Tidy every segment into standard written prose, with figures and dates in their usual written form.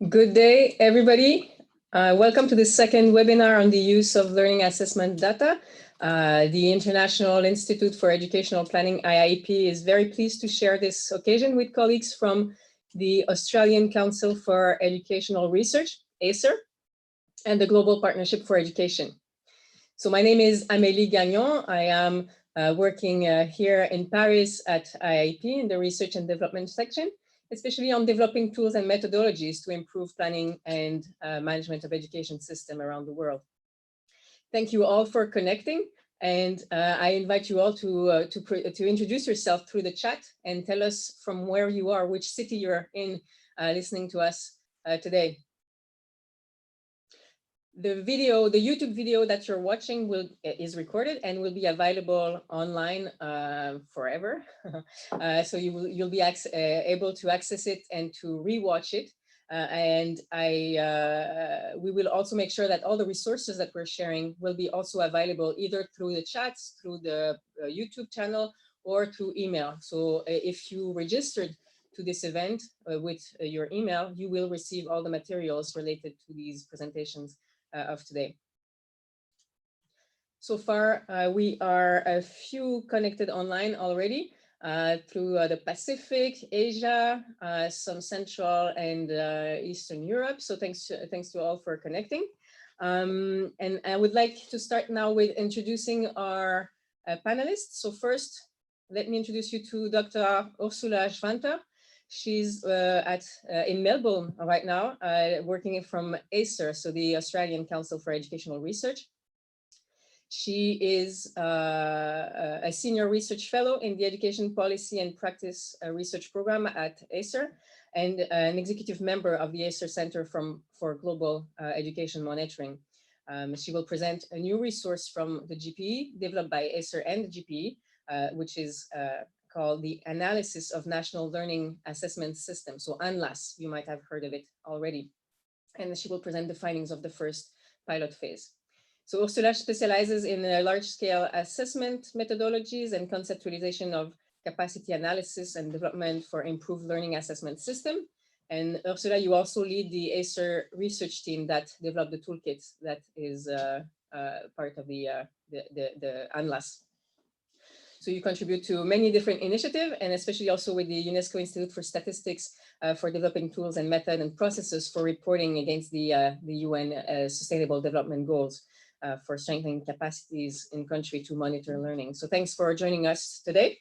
Good day, everybody. Welcome to the second webinar on the use of learning assessment data. The International Institute for Educational Planning, IIP, is very pleased to share this occasion with colleagues from the Australian Council for Educational Research, ACER, and the Global Partnership for Education. So my name is Amélie Gagnon. I am working here in Paris at IIP in the Research and Development section, especially on developing tools and methodologies to improve planning and management of education system around the world. Thank you all for connecting, and I invite you all to introduce yourself through the chat and tell us from where you are, which city you're in, listening to us today. The YouTube video that you're watching is recorded and will be available online forever. So you'll be able to access it and to rewatch it. We will also make sure that all the resources that we're sharing will be also available either through the chats, through the YouTube channel, or through email. So if you registered to this event with your email, you will receive all the materials related to these presentations of today. So far, we are a few connected online already through the Pacific, Asia, some Central and Eastern Europe. So thanks to all for connecting. And I would like to start now with introducing our panelists. So first, let me introduce you to Dr. Ursula Schwanter. She's in Melbourne right now, working from ACER, so the Australian Council for Educational Research. She is a senior research fellow in the Education Policy and Practice Research Program at ACER, and an executive member of the ACER Center for Global Education Monitoring. She will present a new resource from the GPE, developed by ACER and the GPE, which is called the Analysis of National Learning Assessment System. So ANLAS, you might have heard of it already. And she will present the findings of the first pilot phase. So Ursula specializes in large-scale assessment methodologies and conceptualization of capacity analysis and development for improved learning assessment system. And Ursula, you also lead the ACER research team that developed the toolkit that is part of the ANLAS. So you contribute to many different initiatives, and especially also with the UNESCO Institute for Statistics for developing tools and method and processes for reporting against the UN Sustainable Development Goals for strengthening capacities in country to monitor learning. So thanks for joining us today.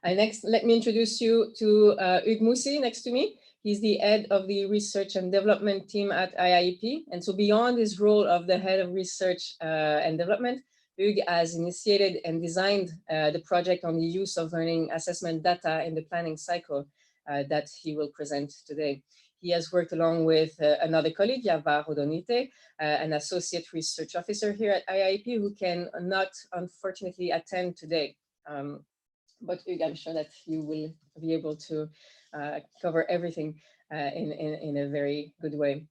And next, let me introduce you to Hugues Moussi next to me. He's the head of the research and development team at IIP. And so beyond his role of the head of research and development, Hugues has initiated and designed the project on the use of learning assessment data in the planning cycle that he will present today. He has worked along with another colleague, Yava Rodonite, an associate research officer here at IIP, who can not, unfortunately, attend today. But Hugues, I'm sure that you will be able to cover everything in a very good way.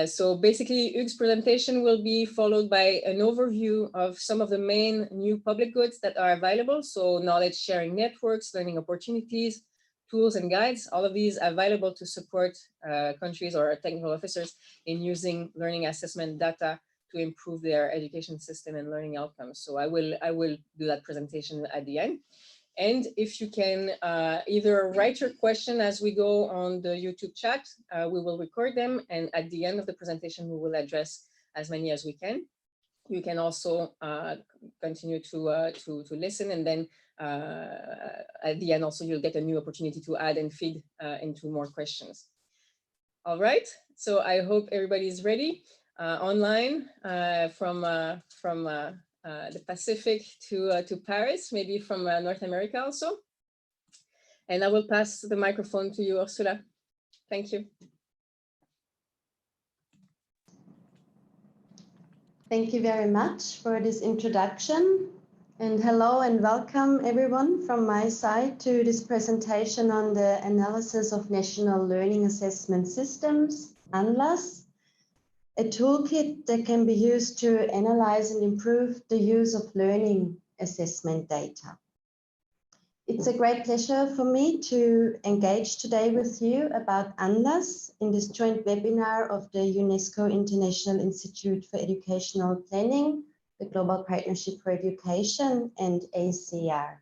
So basically, Hugues' presentation will be followed by an overview of some of the main new public goods that are available. So knowledge sharing networks, learning opportunities, tools and guides, all of these are available to support countries or technical officers in using learning assessment data to improve their education system and learning outcomes. So I will do that presentation at the end. And if you can either write your question as we go on the YouTube chat, we will record them. And at the end of the presentation, we will address as many as we can. You can also continue to listen, and then at the end also you'll get a new opportunity to add and feed into more questions. All right, so I hope everybody's ready online from the Pacific to Paris, maybe from North America also. And I will pass the microphone to you, Ursula. Thank you. Thank you very much for this introduction. And hello and welcome everyone from my side to this presentation on the analysis of national learning assessment systems, ANLAS, a toolkit that can be used to analyze and improve the use of learning assessment data. It's a great pleasure for me to engage today with you about Analyst in this joint webinar of the UNESCO International Institute for Educational Planning, the Global Partnership for Education, and ACR.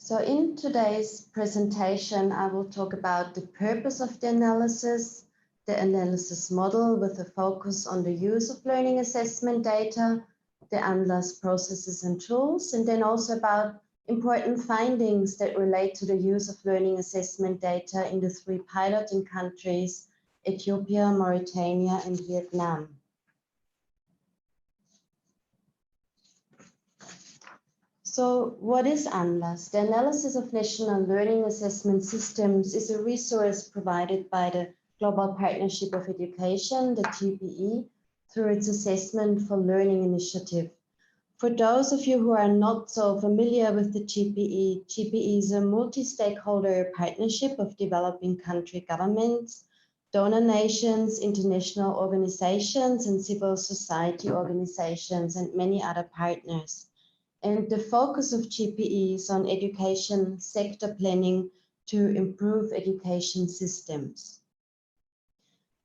So in today's presentation, I will talk about the purpose of the analysis model with a focus on the use of learning assessment data, the Analyst processes and tools, and then also about important findings that relate to the use of learning assessment data in the 3 piloting countries, Ethiopia, Mauritania, and Vietnam. So what is Analyst? The Analysis of National Learning Assessment Systems is a resource provided by the Global Partnership of Education, the GPE, through its Assessment for Learning initiative. For those of you who are not so familiar with the GPE, GPE is a multi-stakeholder partnership of developing country governments, donor nations, international organizations, and civil society organizations, and many other partners. And the focus of GPE is on education sector planning to improve education systems.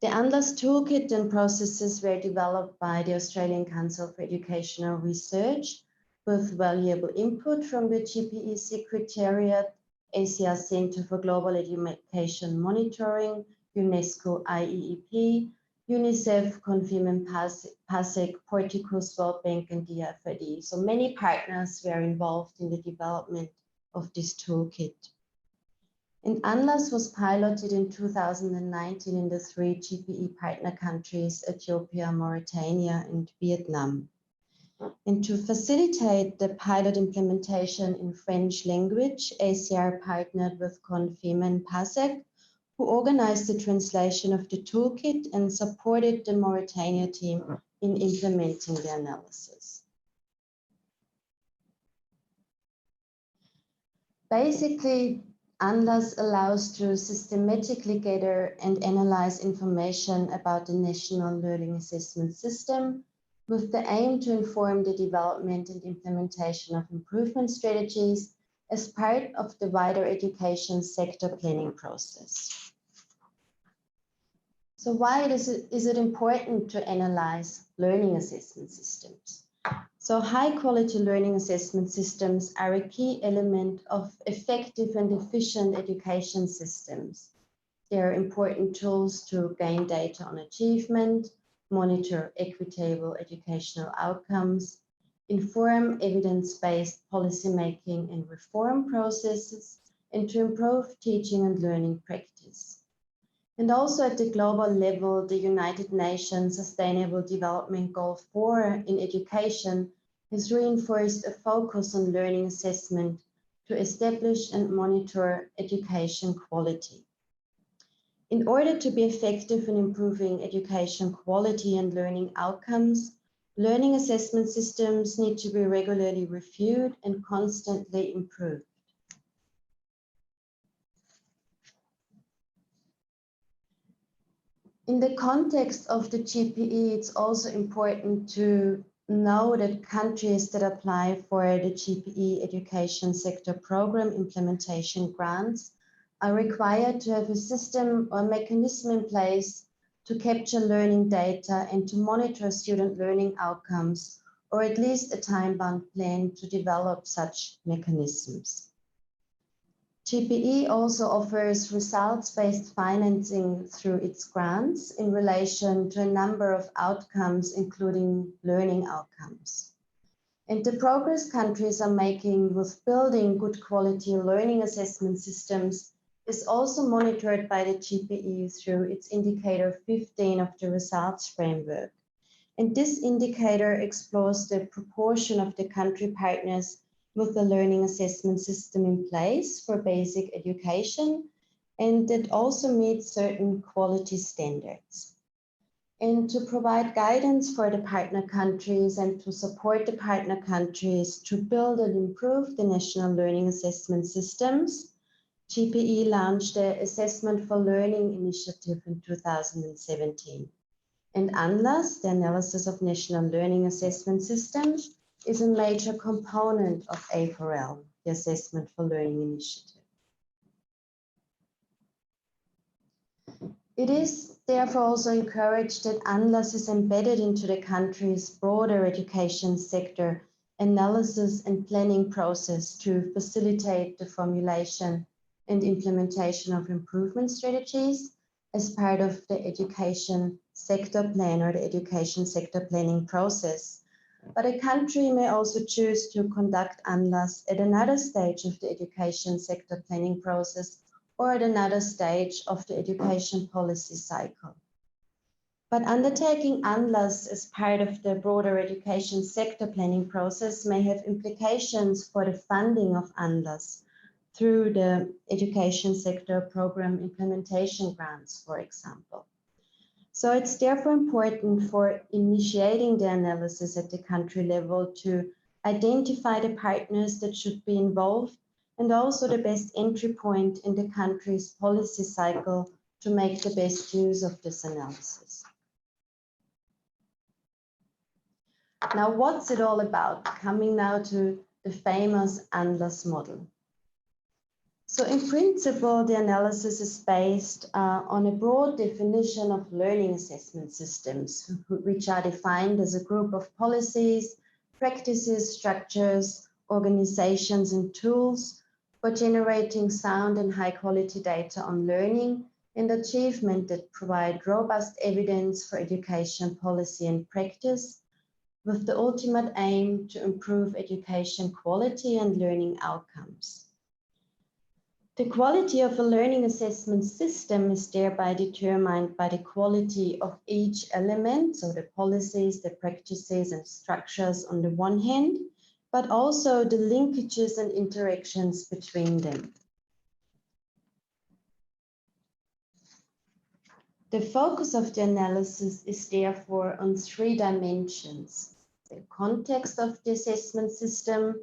The Analyst toolkit and processes were developed by the Australian Council for Educational Research with valuable input from the GPE Secretariat, ACR Centre for Global Education Monitoring, UNESCO IEEP, UNICEF, Confirm and PASEC, Porticus, World Bank, and DFID. So many partners were involved in the development of this toolkit. And Analyst was piloted in 2019 in the 3 GPE partner countries, Ethiopia, Mauritania, and Vietnam. And to facilitate the pilot implementation in French language, ACR partnered with Confirm and PASEC, who organized the translation of the toolkit and supported the Mauritania team in implementing the analysis. Basically, Analyst allows to systematically gather and analyze information about the national learning assessment system with the aim to inform the development and implementation of improvement strategies as part of the wider education sector planning process. So why is it important to analyze learning assessment systems? So high quality learning assessment systems are a key element of effective and efficient education systems. They are important tools to gain data on achievement, monitor equitable educational outcomes, inform evidence-based policymaking and reform processes, and to improve teaching and learning practice. And also at the global level, the United Nations Sustainable Development Goal 4 in education has reinforced a focus on learning assessment to establish and monitor education quality. In order to be effective in improving education quality and learning outcomes, learning assessment systems need to be regularly reviewed and constantly improved. In the context of the GPE, it's also important to know that countries that apply for the GPE education sector program implementation grants are required to have a system or mechanism in place to capture learning data and to monitor student learning outcomes, or at least a time-bound plan to develop such mechanisms. GPE also offers results-based financing through its grants in relation to a number of outcomes, including learning outcomes. And the progress countries are making with building good quality learning assessment systems is also monitored by the GPE through its indicator 15 of the results framework. And this indicator explores the proportion of the country partners with the learning assessment system in place for basic education, and it also meets certain quality standards. And to provide guidance for the partner countries and to support the partner countries to build and improve the national learning assessment systems, GPE launched the Assessment for Learning initiative in 2017. And ANLAS, the Analysis of National Learning Assessment Systems, is a major component of A4L, the Assessment for Learning initiative. It is therefore also encouraged that ANLAS is embedded into the country's broader education sector analysis and planning process to facilitate the formulation and implementation of improvement strategies as part of the education sector plan or the education sector planning process. But a country may also choose to conduct ANLAS at another stage of the education sector planning process or at another stage of the education policy cycle. But undertaking ANLAS as part of the broader education sector planning process may have implications for the funding of ANLAS through the education sector program implementation grants, for example. So it's therefore important for initiating the analysis at the country level to identify the partners that should be involved and also the best entry point in the country's policy cycle to make the best use of this analysis. Now, what's it all about? Coming now to the famous ANLAS model. So in principle, the analysis is based on a broad definition of learning assessment systems, which are defined as a group of policies, practices, structures, organizations, and tools for generating sound and high quality data on learning and achievement that provide robust evidence for education policy and practice, with the ultimate aim to improve education quality and learning outcomes. The quality of a learning assessment system is thereby determined by the quality of each element, so the policies, the practices, and structures on the one hand, but also the linkages and interactions between them. The focus of the analysis is therefore on three dimensions: the context of the assessment system,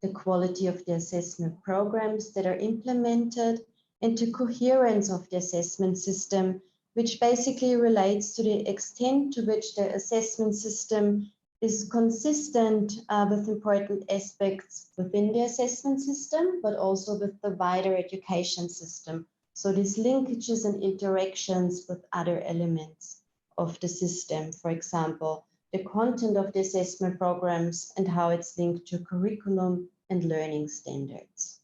the quality of the assessment programs that are implemented, and the coherence of the assessment system, which basically relates to the extent to which the assessment system is consistent with important aspects within the assessment system, but also with the wider education system. So these linkages and interactions with other elements of the system, for example, the content of the assessment programs and how it's linked to curriculum and learning standards.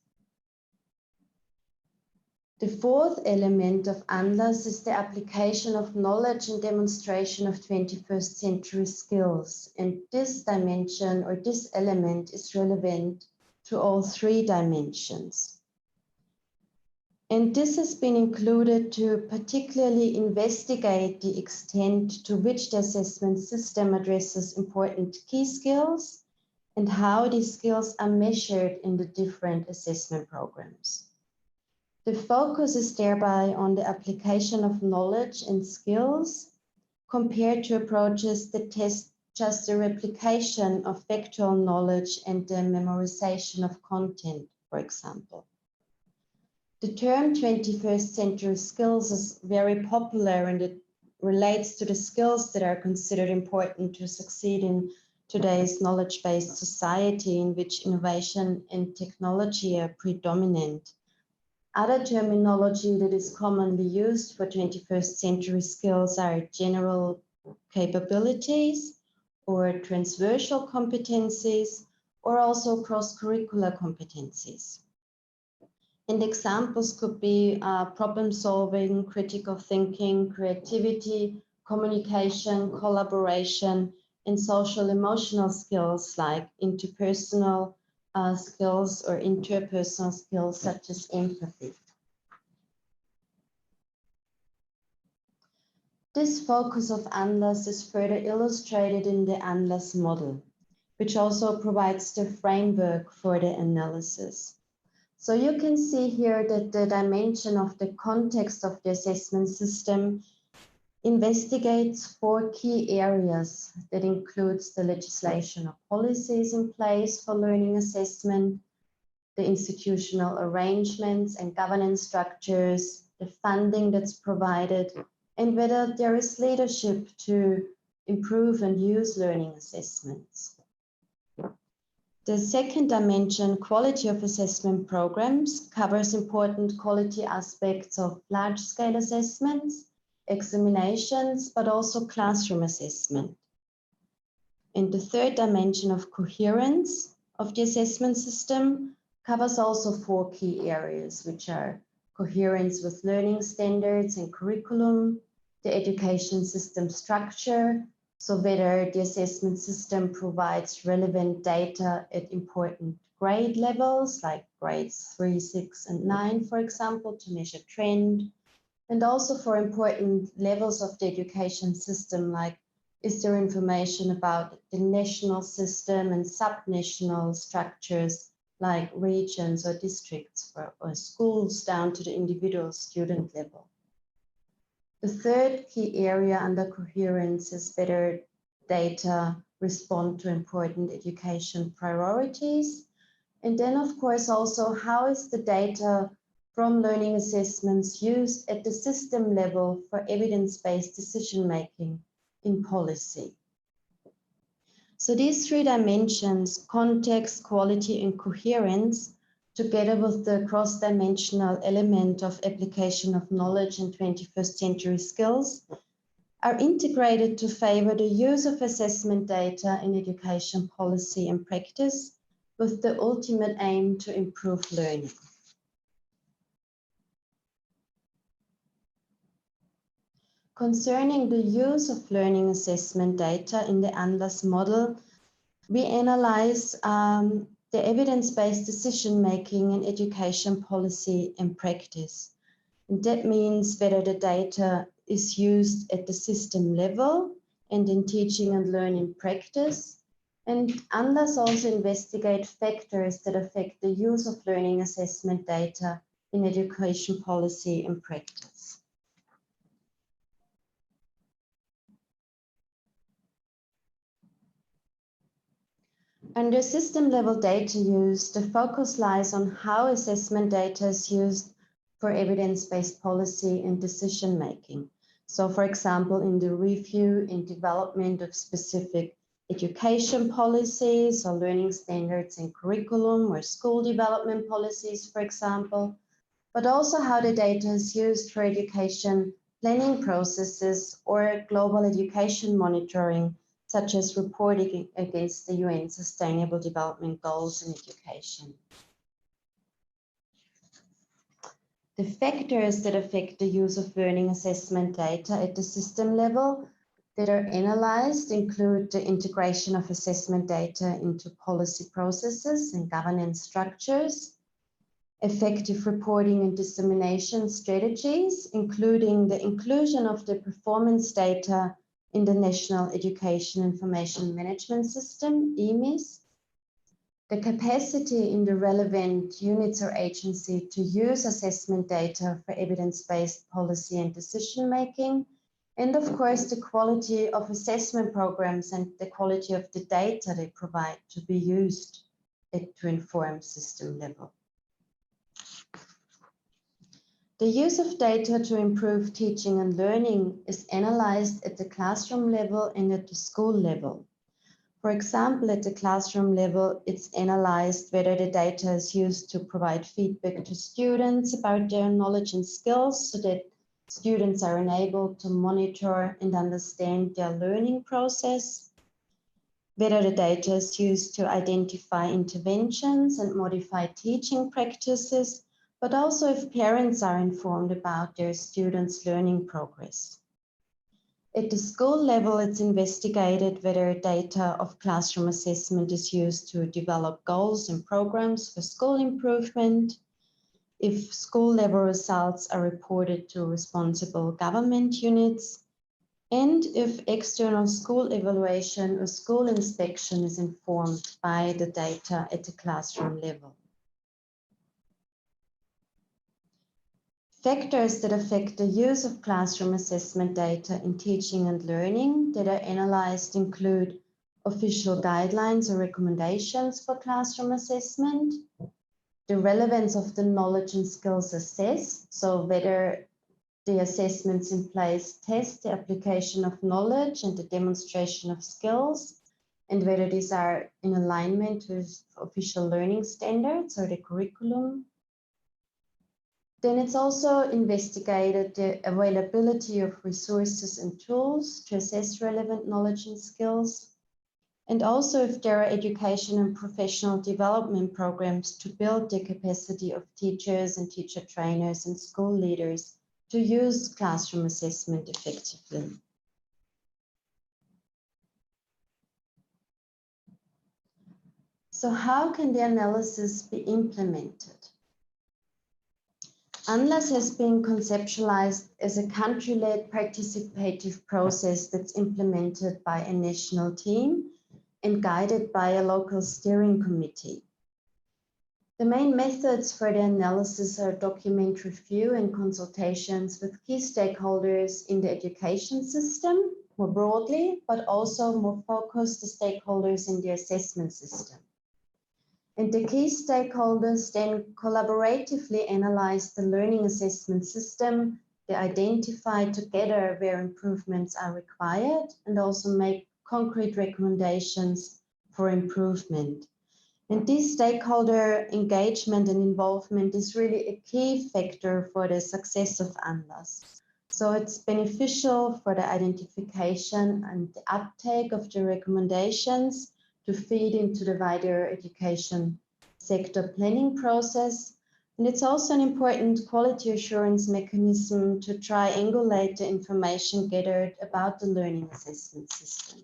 The fourth element of ANLAS is the application of knowledge and demonstration of 21st century skills. And this dimension or this element is relevant to all three dimensions. And this has been included to particularly investigate the extent to which the assessment system addresses important key skills and how these skills are measured in the different assessment programs. The focus is thereby on the application of knowledge and skills compared to approaches that test just the replication of factual knowledge and the memorization of content, for example. The term 21st century skills is very popular and it relates to the skills that are considered important to succeed in today's knowledge-based society in which innovation and technology are predominant. Other terminology that is commonly used for 21st century skills are general capabilities or transversal competencies or also cross-curricular competencies. And examples could be problem solving, critical thinking, creativity, communication, collaboration, and social emotional skills like interpersonal skills or interpersonal skills such as empathy. This focus of ANLAS is further illustrated in the ANLAS model, which also provides the framework for the analysis. So you can see here that the dimension of the context of the assessment system investigates 4 key areas that includes the legislation or policies in place for learning assessment, the institutional arrangements and governance structures, the funding that's provided, and whether there is leadership to improve and use learning assessments. The second dimension, quality of assessment programs, covers important quality aspects of large-scale assessments, examinations, but also classroom assessment. And the third dimension of coherence of the assessment system covers also 4 key areas, which are coherence with learning standards and curriculum, the education system structure, so whether the assessment system provides relevant data at important grade levels, like grades 3, 6, and 9, for example, to measure trend, and also for important levels of the education system, like is there information about the national system and subnational structures, like regions or districts or schools down to the individual student level. The third key area under coherence is whether data respond to important education priorities. And then, of course, also how is the data from learning assessments used at the system level for evidence-based decision-making in policy. So these 3 dimensions, context, quality, and coherence, together with the cross-dimensional element of application of knowledge in 21st century skills, are integrated to favor the use of assessment data in education policy and practice, with the ultimate aim to improve learning. Concerning the use of learning assessment data in the Analyst model, we analyze the evidence-based decision-making in education policy and practice. And that means whether the data is used at the system level and in teaching and learning practice. And Analyst also investigate factors that affect the use of learning assessment data in education policy and practice. Under system-level data use, the focus lies on how assessment data is used for evidence-based policy and decision-making. So, for example, in the review and development of specific education policies or learning standards and curriculum or school development policies, for example, but also how the data is used for education planning processes or global education monitoring, such as reporting against the UN Sustainable Development Goals in education. The factors that affect the use of learning assessment data at the system level that are analyzed include the integration of assessment data into policy processes and governance structures, effective reporting and dissemination strategies, including the inclusion of the performance data in the National Education Information Management System, EMIS, the capacity in the relevant units or agency to use assessment data for evidence-based policy and decision-making, and of course, the quality of assessment programs and the quality of the data they provide to be used to inform system level. The use of data to improve teaching and learning is analyzed at the classroom level and at the school level. For example, at the classroom level, it's analyzed whether the data is used to provide feedback to students about their knowledge and skills so that students are enabled to monitor and understand their learning process, whether the data is used to identify interventions and modify teaching practices, but also if parents are informed about their students' learning progress. At the school level, it's investigated whether data of classroom assessment is used to develop goals and programs for school improvement, if school level results are reported to responsible government units, and if external school evaluation or school inspection is informed by the data at the classroom level. Factors that affect the use of classroom assessment data in teaching and learning that are analyzed include official guidelines or recommendations for classroom assessment, the relevance of the knowledge and skills assessed, so whether the assessments in place test the application of knowledge and the demonstration of skills, and whether these are in alignment with official learning standards or the curriculum. Then it's also investigated the availability of resources and tools to assess relevant knowledge and skills, and also if there are education and professional development programs to build the capacity of teachers and teacher trainers and school leaders to use classroom assessment effectively. So how can the analysis be implemented? Analyst has been conceptualized as a country-led participative process that's implemented by a national team and guided by a local steering committee. The main methods for the analysis are document review and consultations with key stakeholders in the education system, more broadly, but also more focused the stakeholders in the assessment system. And the key stakeholders then collaboratively analyze the learning assessment system. They identify together where improvements are required and also make concrete recommendations for improvement. And this stakeholder engagement and involvement is really a key factor for the success of Analyst. So it's beneficial for the identification and the uptake of the recommendations to feed into the wider education sector planning process. And it's also an important quality assurance mechanism to triangulate the information gathered about the learning assessment system.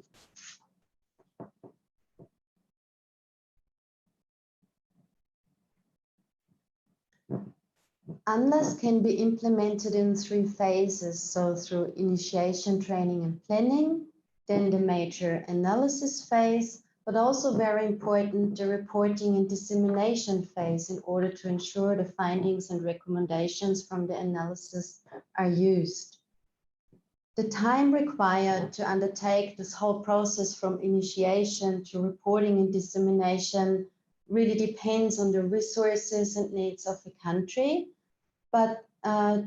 Analyst can be implemented in 3 phases, so through initiation, training and planning, then the major analysis phase, but also very important, the reporting and dissemination phase in order to ensure the findings and recommendations from the analysis are used. The time required to undertake this whole process from initiation to reporting and dissemination really depends on the resources and needs of a country. But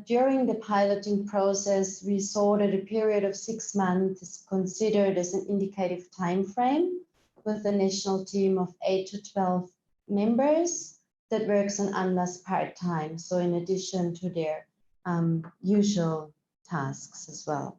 during the piloting process, we saw that a period of 6 months is considered as an indicative time frame with a national team of 8 to 12 members that works on Analyst part-time, so in addition to their usual tasks as well.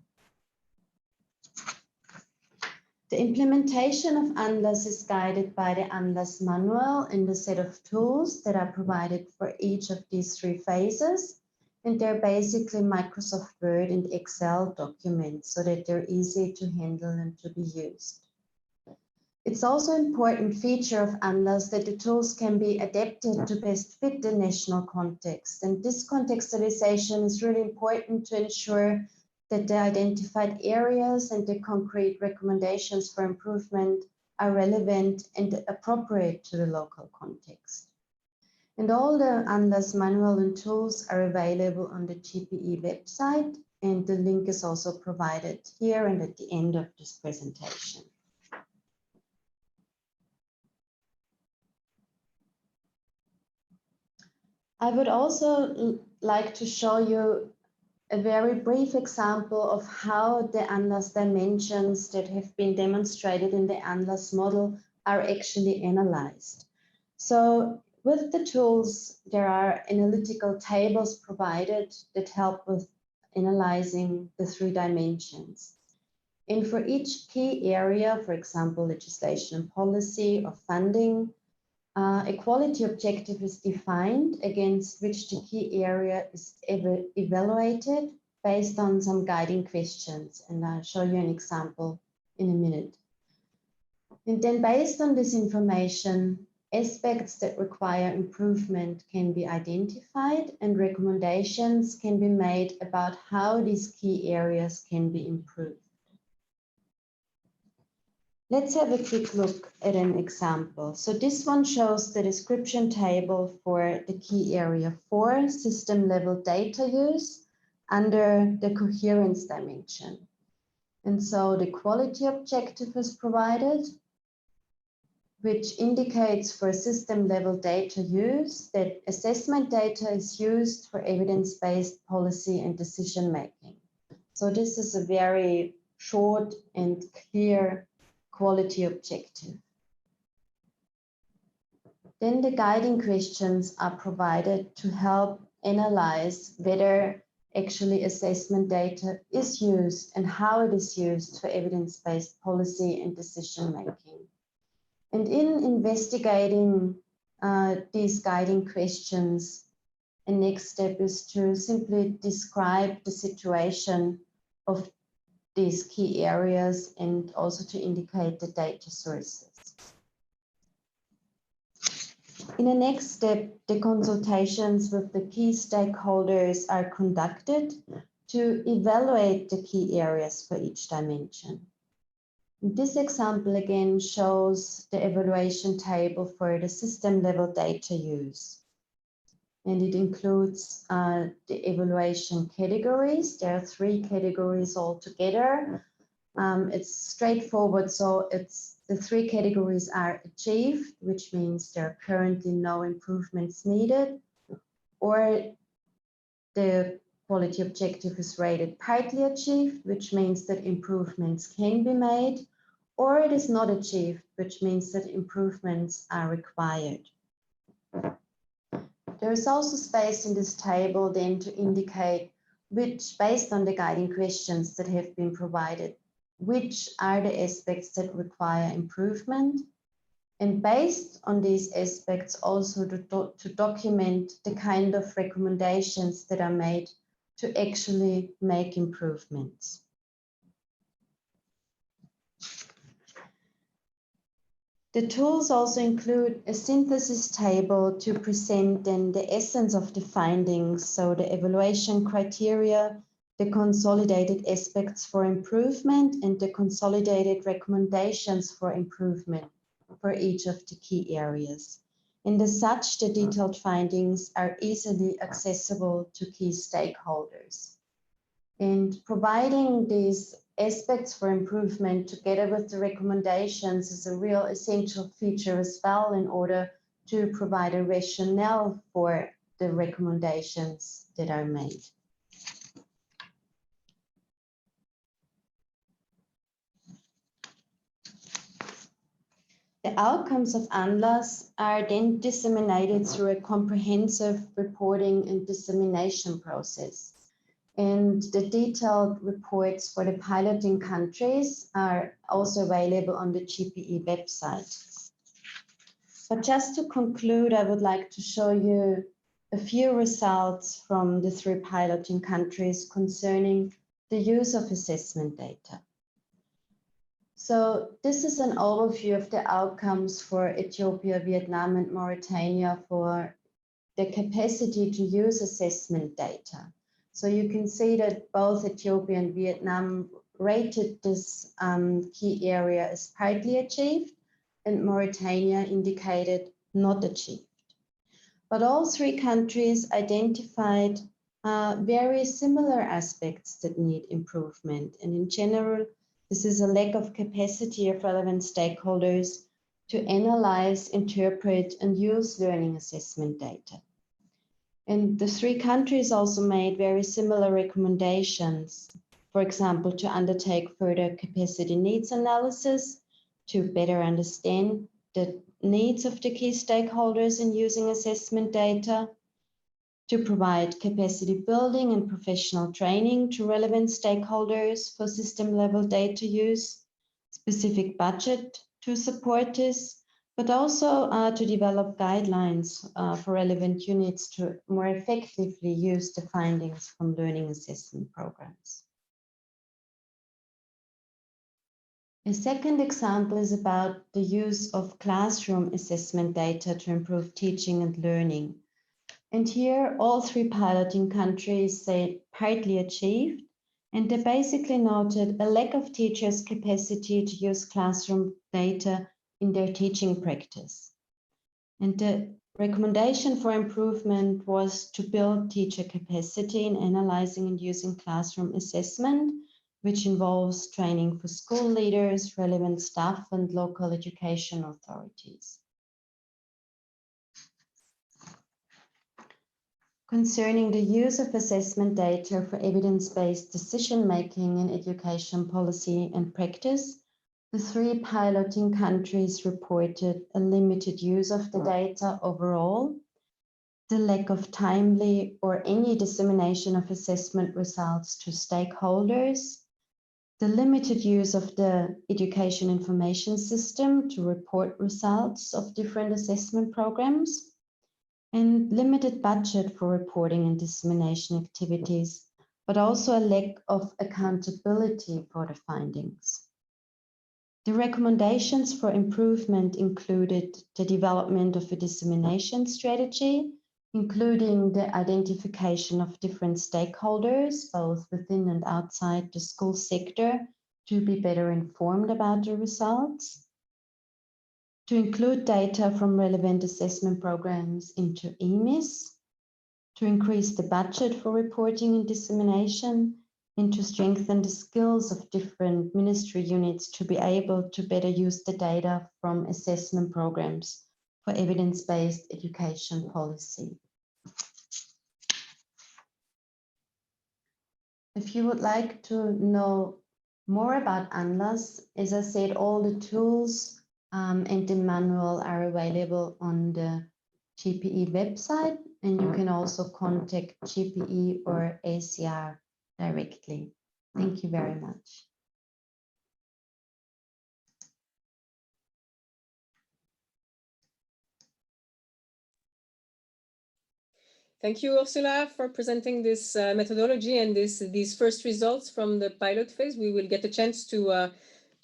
The implementation of Analyst is guided by the Analyst manual and the set of tools that are provided for each of these 3 phases. And they're basically Microsoft Word and Excel documents so that they're easy to handle and to be used. It's also an important feature of Analyst that the tools can be adapted to best fit the national context. And this contextualization is really important to ensure that the identified areas and the concrete recommendations for improvement are relevant and appropriate to the local context. And all the Analyst manual and tools are available on the GPE website, and the link is also provided here and at the end of this presentation. I would also like to show you a very brief example of how the Analyst dimensions that have been demonstrated in the Analyst model are actually analyzed. So with the tools, there are analytical tables provided that help with analyzing the 3 dimensions. And for each key area, for example, legislation and policy or funding, a quality objective is defined against which the key area is evaluated based on some guiding questions. And I'll show you an example in a minute. And then based on this information, aspects that require improvement can be identified and recommendations can be made about how these key areas can be improved. Let's have a quick look at an example. So this one shows the description table for the key area 4, system level data use, under the coherence dimension. And so the quality objective is provided, which indicates for system level data use that assessment data is used for evidence-based policy and decision making. So this is a very short and clear quality objective. Then the guiding questions are provided to help analyze whether actually assessment data is used and how it is used for evidence-based policy and decision making. And in investigating these guiding questions, a next step is to simply describe the situation of these key areas and also to indicate the data sources. In the next step, the consultations with the key stakeholders are conducted to evaluate the key areas for each dimension. This example again shows the evaluation table for the system level data use. And it includes the evaluation categories. There are 3 categories altogether. It's straightforward, so the 3 categories are achieved, which means there are currently no improvements needed, or the quality objective is rated partly achieved, which means that improvements can be made, or it is not achieved, which means that improvements are required. There is also space in this table then to indicate which, based on the guiding questions that have been provided, which are the aspects that require improvement, and based on these aspects also to document the kind of recommendations that are made to actually make improvements. The tools also include a synthesis table to present then the essence of the findings, so the evaluation criteria, the consolidated aspects for improvement, and the consolidated recommendations for improvement for each of the key areas. And as such, the detailed findings are easily accessible to key stakeholders. And providing these aspects for improvement together with the recommendations is a real essential feature as well in order to provide a rationale for the recommendations that are made. The outcomes of Analyst are then disseminated through a comprehensive reporting and dissemination process. And the detailed reports for the piloting countries are also available on the GPE website. But just to conclude, I would like to show you a few results from the 3 piloting countries concerning the use of assessment data. So this is an overview of the outcomes for Ethiopia, Vietnam, and Mauritania for the capacity to use assessment data. So you can see that both Ethiopia and Vietnam rated this key area as partly achieved, and Mauritania indicated not achieved. But all 3 countries identified very similar aspects that need improvement. And in general, this is a lack of capacity of relevant stakeholders to analyze, interpret, and use learning assessment data. And the 3 countries also made very similar recommendations, for example, to undertake further capacity needs analysis, to better understand the needs of the key stakeholders in using assessment data, to provide capacity building and professional training to relevant stakeholders for system level data use, specific budget to support this, but also to develop guidelines for relevant units to more effectively use the findings from learning assessment programs. A second example is about the use of classroom assessment data to improve teaching and learning. And here, all 3 piloting countries say partly achieved, And they basically noted a lack of teachers' capacity to use classroom data in their teaching practice. And the recommendation for improvement was to build teacher capacity in analyzing and using classroom assessment, which involves training for school leaders, relevant staff, and local education authorities. Concerning the use of assessment data for evidence-based decision-making in education policy and practice, the 3 piloting countries reported a limited use of the data overall, the lack of timely or any dissemination of assessment results to stakeholders, the limited use of the education information system to report results of different assessment programs, and limited budget for reporting and dissemination activities, but also a lack of accountability for the findings. The recommendations for improvement included the development of a dissemination strategy, including the identification of different stakeholders, both within and outside the school sector, to be better informed about the results, to include data from relevant assessment programs into EMIS, to increase the budget for reporting and dissemination, and to strengthen the skills of different ministry units to be able to better use the data from assessment programs for evidence-based education policy. If you would like to know more about Analyst, as I said, all the tools and the manual are available on the GPE website, and you can also contact GPE or ACR directly. Thank you very much. Thank you, Ursula, for presenting this methodology and these first results from the pilot phase. We will get a chance to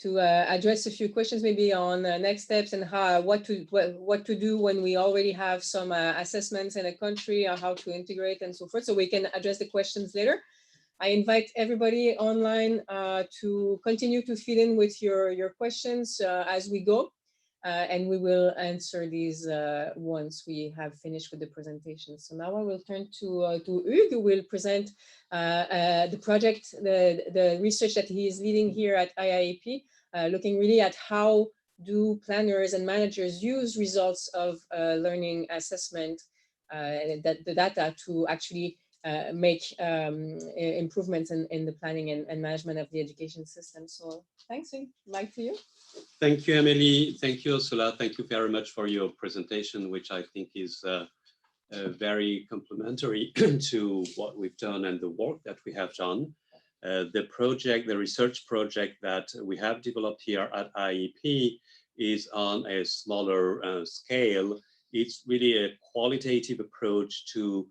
address a few questions maybe on next steps and what to do when we already have some assessments in a country, or how to integrate and so forth. So we can address the questions later. I invite everybody online to continue to fill in with your questions as we go. And we will answer these once we have finished with the presentation. So now I will turn to Hugues, who will present the project, the research that he is leading here at IIEP, looking really at how do planners and managers use results of learning assessment, the data to actually make improvements in the planning and management of the education system. So thanks, Hugues. Back to you. Thank you, Emily. Thank you, Ursula. Thank you very much for your presentation, which I think is very complementary to what we've done and the work that we have done. The project, the research project that we have developed here at IEP is on a smaller scale. It's really a qualitative approach to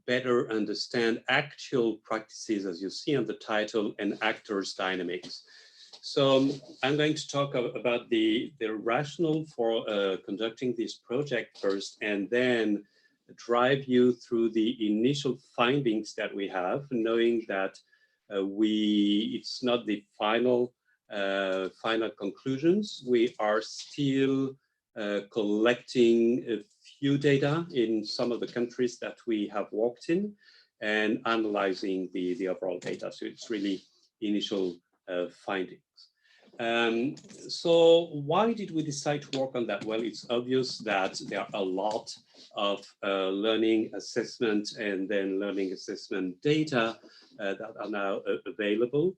better understand actual practices, as you see on the title, and actors' dynamics. So I'm going to talk about the rationale for conducting this project first, and then drive you through the initial findings that we have, knowing that it's not the final conclusions. We are still collecting a few data in some of the countries that we have worked in and analyzing the overall data. So it's really initial findings. So why did we decide to work on that? Well, it's obvious that there are a lot of learning assessment and then learning assessment data that are now available.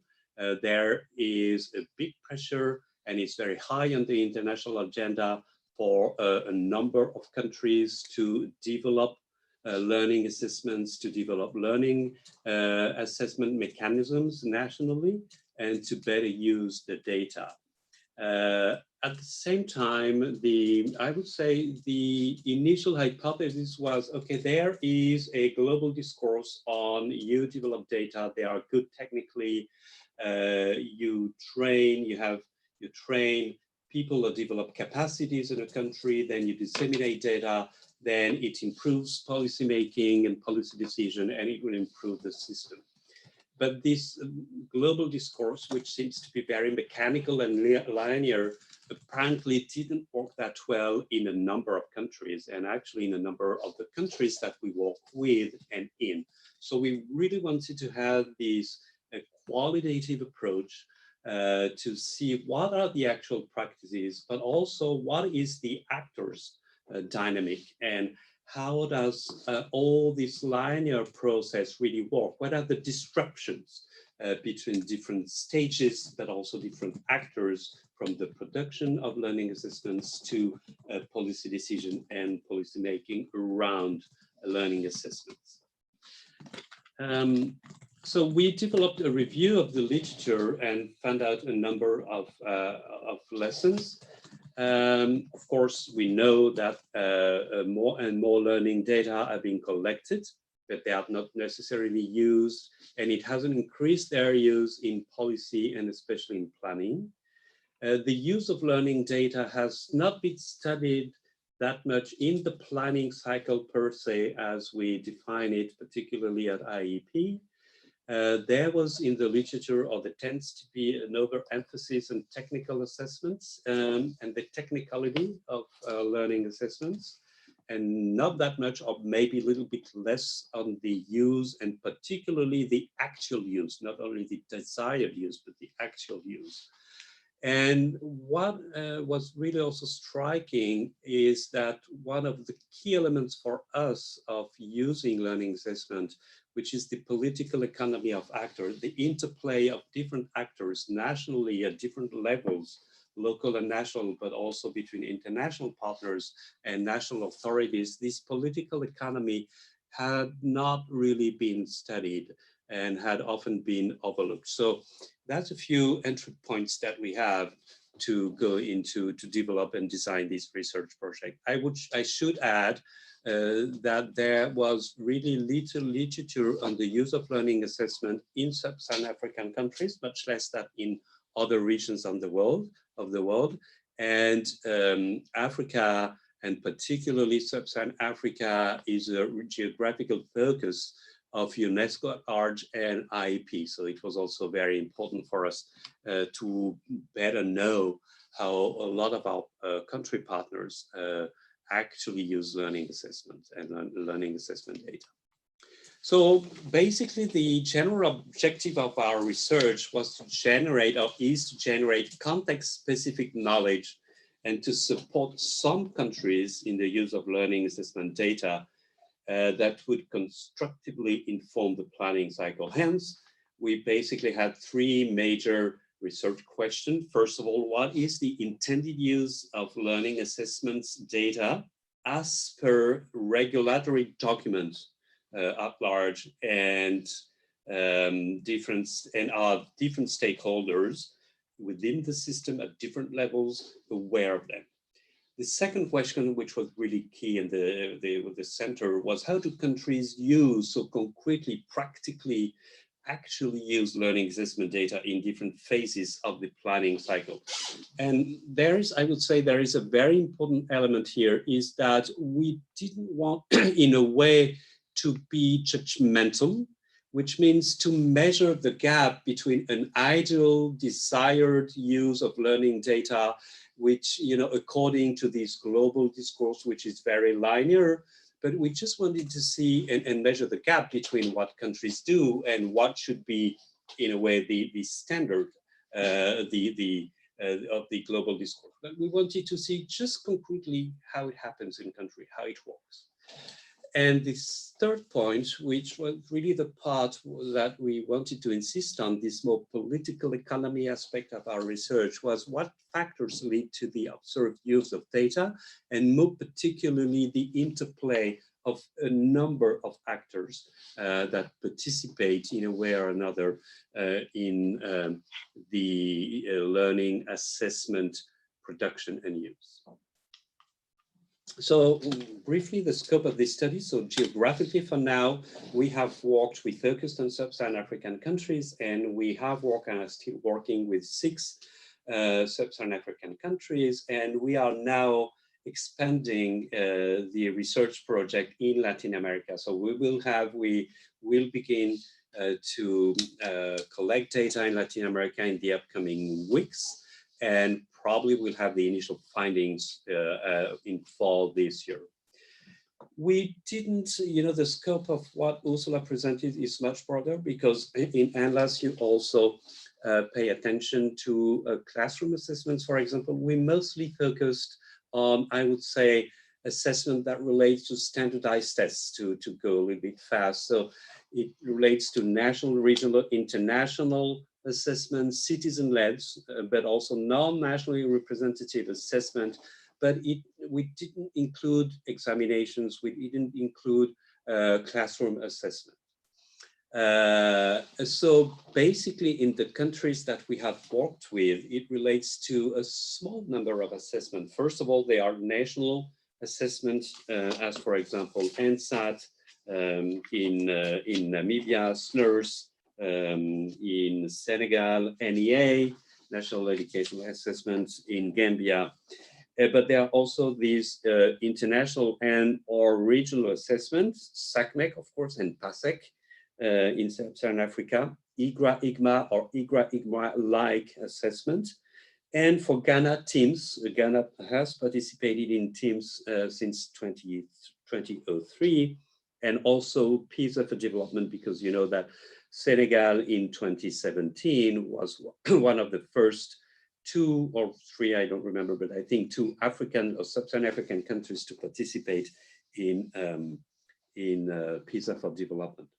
There is a big pressure, and it's very high on the international agenda for a number of countries to develop learning assessments, to develop learning assessment mechanisms nationally, and to better use the data. At the same time, I would say the initial hypothesis was, okay, there is a global discourse on you develop data, they are good technically, you train people that develop capacities in a country, then you disseminate data, then it improves policy making and policy decision, and it will improve the system. But this global discourse, which seems to be very mechanical and linear, apparently didn't work that well in a number of countries, and actually in a number of the countries that we work with and in. So we really wanted to have this qualitative approach to see what are the actual practices, but also what is the actors dynamic, and how does all this linear process really work? What are the disruptions between different stages, but also different actors, from the production of learning assessments to policy decision and policy making around learning assessments. So we developed a review of the literature and found out a number of lessons. Of course, we know that more and more learning data are being collected, but they are not necessarily used, and it hasn't increased their use in policy and especially in planning. The use of learning data has not been studied that much in the planning cycle per se, as we define it, particularly at IEP. There was in the literature, or there tends to be an overemphasis on technical assessments and the technicality of learning assessments, and not that much, or maybe a little bit less, on the use, and particularly the actual use, not only the desired use, but the actual use. And what was really also striking is that one of the key elements for us of using learning assessment, which is the political economy of actors, the interplay of different actors nationally at different levels, local and national, but also between international partners and national authorities, this political economy had not really been studied and had often been overlooked. So that's a few entry points that we have to go into to develop and design this research project. I should add that there was really little literature on the use of learning assessment in sub-Saharan African countries, much less than in other regions of the world. And Africa, and particularly sub-Saharan Africa, is a geographical focus of UNESCO at large and IEP. So it was also very important for us to better know how a lot of our country partners actually use learning assessment and learning assessment data. So basically the general objective of our research was to generate, or is to generate, context-specific knowledge and to support some countries in the use of learning assessment data that would constructively inform the planning cycle. Hence, we basically had three major research questions. First of all, what is the intended use of learning assessments data as per regulatory documents at large, and different stakeholders within the system at different levels aware of them? The second question, which was really key in the center, was how do countries use, so concretely, practically, actually use learning assessment data in different phases of the planning cycle? And I would say there is a very important element here, is that we didn't want, in a way, to be judgmental, which means to measure the gap between an ideal desired use of learning data, which, according to this global discourse, which is very linear, but we just wanted to see and measure the gap between what countries do and what should be, in a way, the standard of the global discourse. But we wanted to see just concretely how it happens in country, how it works. And this third point, which was really the part that we wanted to insist on, this more political economy aspect of our research, was what factors lead to the observed use of data, and more particularly the interplay of a number of actors that participate in a way or another in the learning assessment production and use. So briefly, the scope of this study. So geographically, for now, we focused on sub-Saharan African countries, and we have worked and are still working with 6 sub-Saharan African countries. And we are now expanding the research project in Latin America. So we will begin to collect data in Latin America in the upcoming weeks, and probably we'll have the initial findings in fall this year. We didn't, the scope of what Ursula presented is much broader, because in Analyst you also pay attention to classroom assessments, for example. We mostly focused on, I would say, assessment that relates to standardized tests, to go a little bit fast. So it relates to national, regional, international assessments, citizen-led, but also non-nationally representative assessment. But we didn't include examinations, we didn't include classroom assessment. So basically in the countries that we have worked with, it relates to a small number of assessments. First of all, they are national assessments, as for example, NSAT in Namibia, SNERS in Senegal, NEA, National Educational Assessments in Gambia. But there are also these international and or regional assessments, SACMEC, of course, and PASEC in Sub-Saharan Africa, IGRA-IGMA or IGRA-IGMA-like assessment. And for Ghana, TIMSS, Ghana has participated in TIMSS since 2003, and also PISA for development, because you know that Senegal in 2017 was one of the first 2 or 3, I don't remember, but I think 2 African or Sub-Saharan African countries to participate in PISA for development.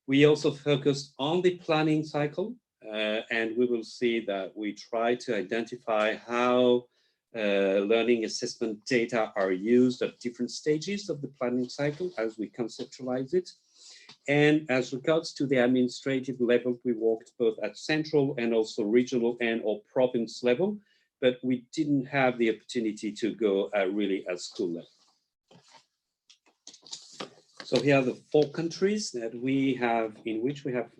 We also focused on the planning cycle, and we will see that we try to identify how learning assessment data are used at different stages of the planning cycle as we conceptualize it. And as regards to the administrative level, we worked both at central and also regional and or province level, but we didn't have the opportunity to go really at school level. So here are the 4 countries that we have, in which we have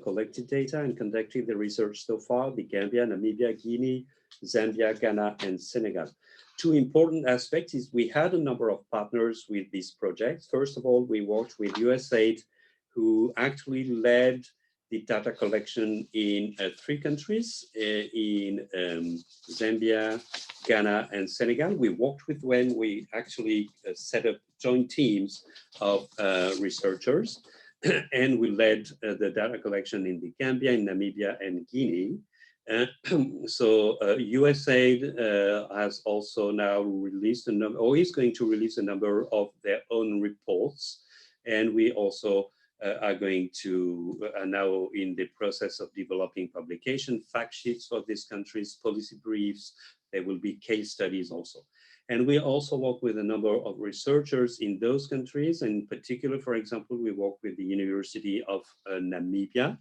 collected data and conducted the research so far: the Gambia, Namibia, Guinea, Zambia, Ghana, and Senegal. 2 important aspects is we had a number of partners with these projects. First of all, we worked with USAID, who actually led the data collection in 3 countries, in Zambia, Ghana, and Senegal. We worked with them. We actually set up joint teams of researchers, and we led the data collection in the Gambia, in Namibia, and Guinea. So USAID has also now released a number, or is going to release a number of their own reports, and we also are going to are now in the process of developing publication fact sheets for these countries, policy briefs. There will be case studies also. And we also work with a number of researchers in those countries. In particular, for example, we work with the University of Namibia.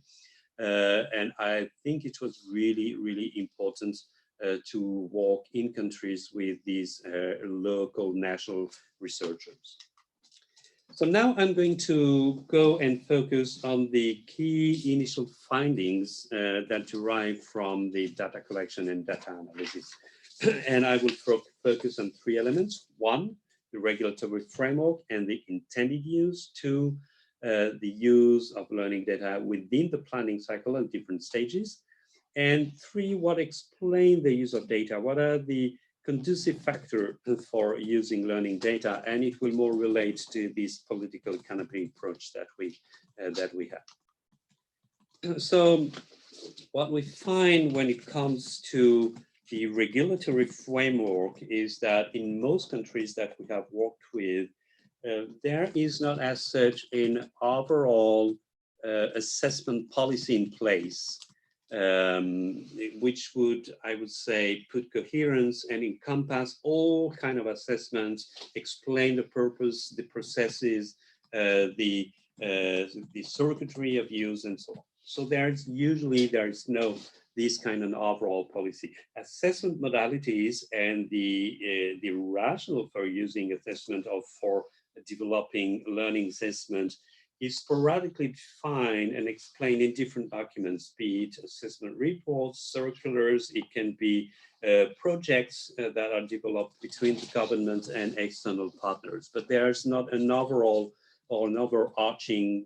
And I think it was really, really important to work in countries with these local national researchers. So now I'm going to go and focus on the key initial findings that derive from the data collection and data analysis. And I will focus on 3 elements. 1, the regulatory framework and the intended use. 2, the use of learning data within the planning cycle at different stages. And 3, what explain the use of data? What are the conducive factor for using learning data, and it will more relate to this political economy approach that we have. So what we find when it comes to the regulatory framework is that in most countries that we have worked with, there is not as such an overall assessment policy in place, which would, I would say, put coherence and encompass all kind of assessments, explain the purpose, the processes, the circuitry of use, and so on. So there's no this kind of overall policy. Assessment modalities and the rationale for using assessment or for developing learning assessment is sporadically defined and explained in different documents, be it assessment reports, circulars. It can be projects that are developed between the government and external partners, but there's not an overall or an overarching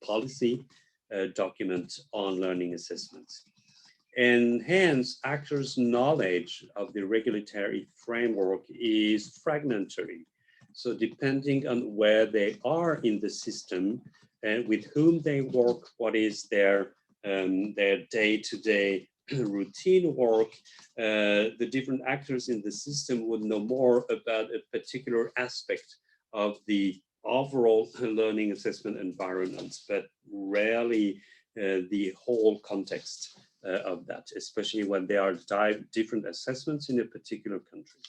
policy document on learning assessments. And hence, actors' knowledge of the regulatory framework is fragmentary. So depending on where they are in the system and with whom they work, what is their day-to-day routine work, the different actors in the system would know more about a particular aspect of the overall learning assessment environment, but rarely the whole context of that, especially when there are different assessments in a particular country.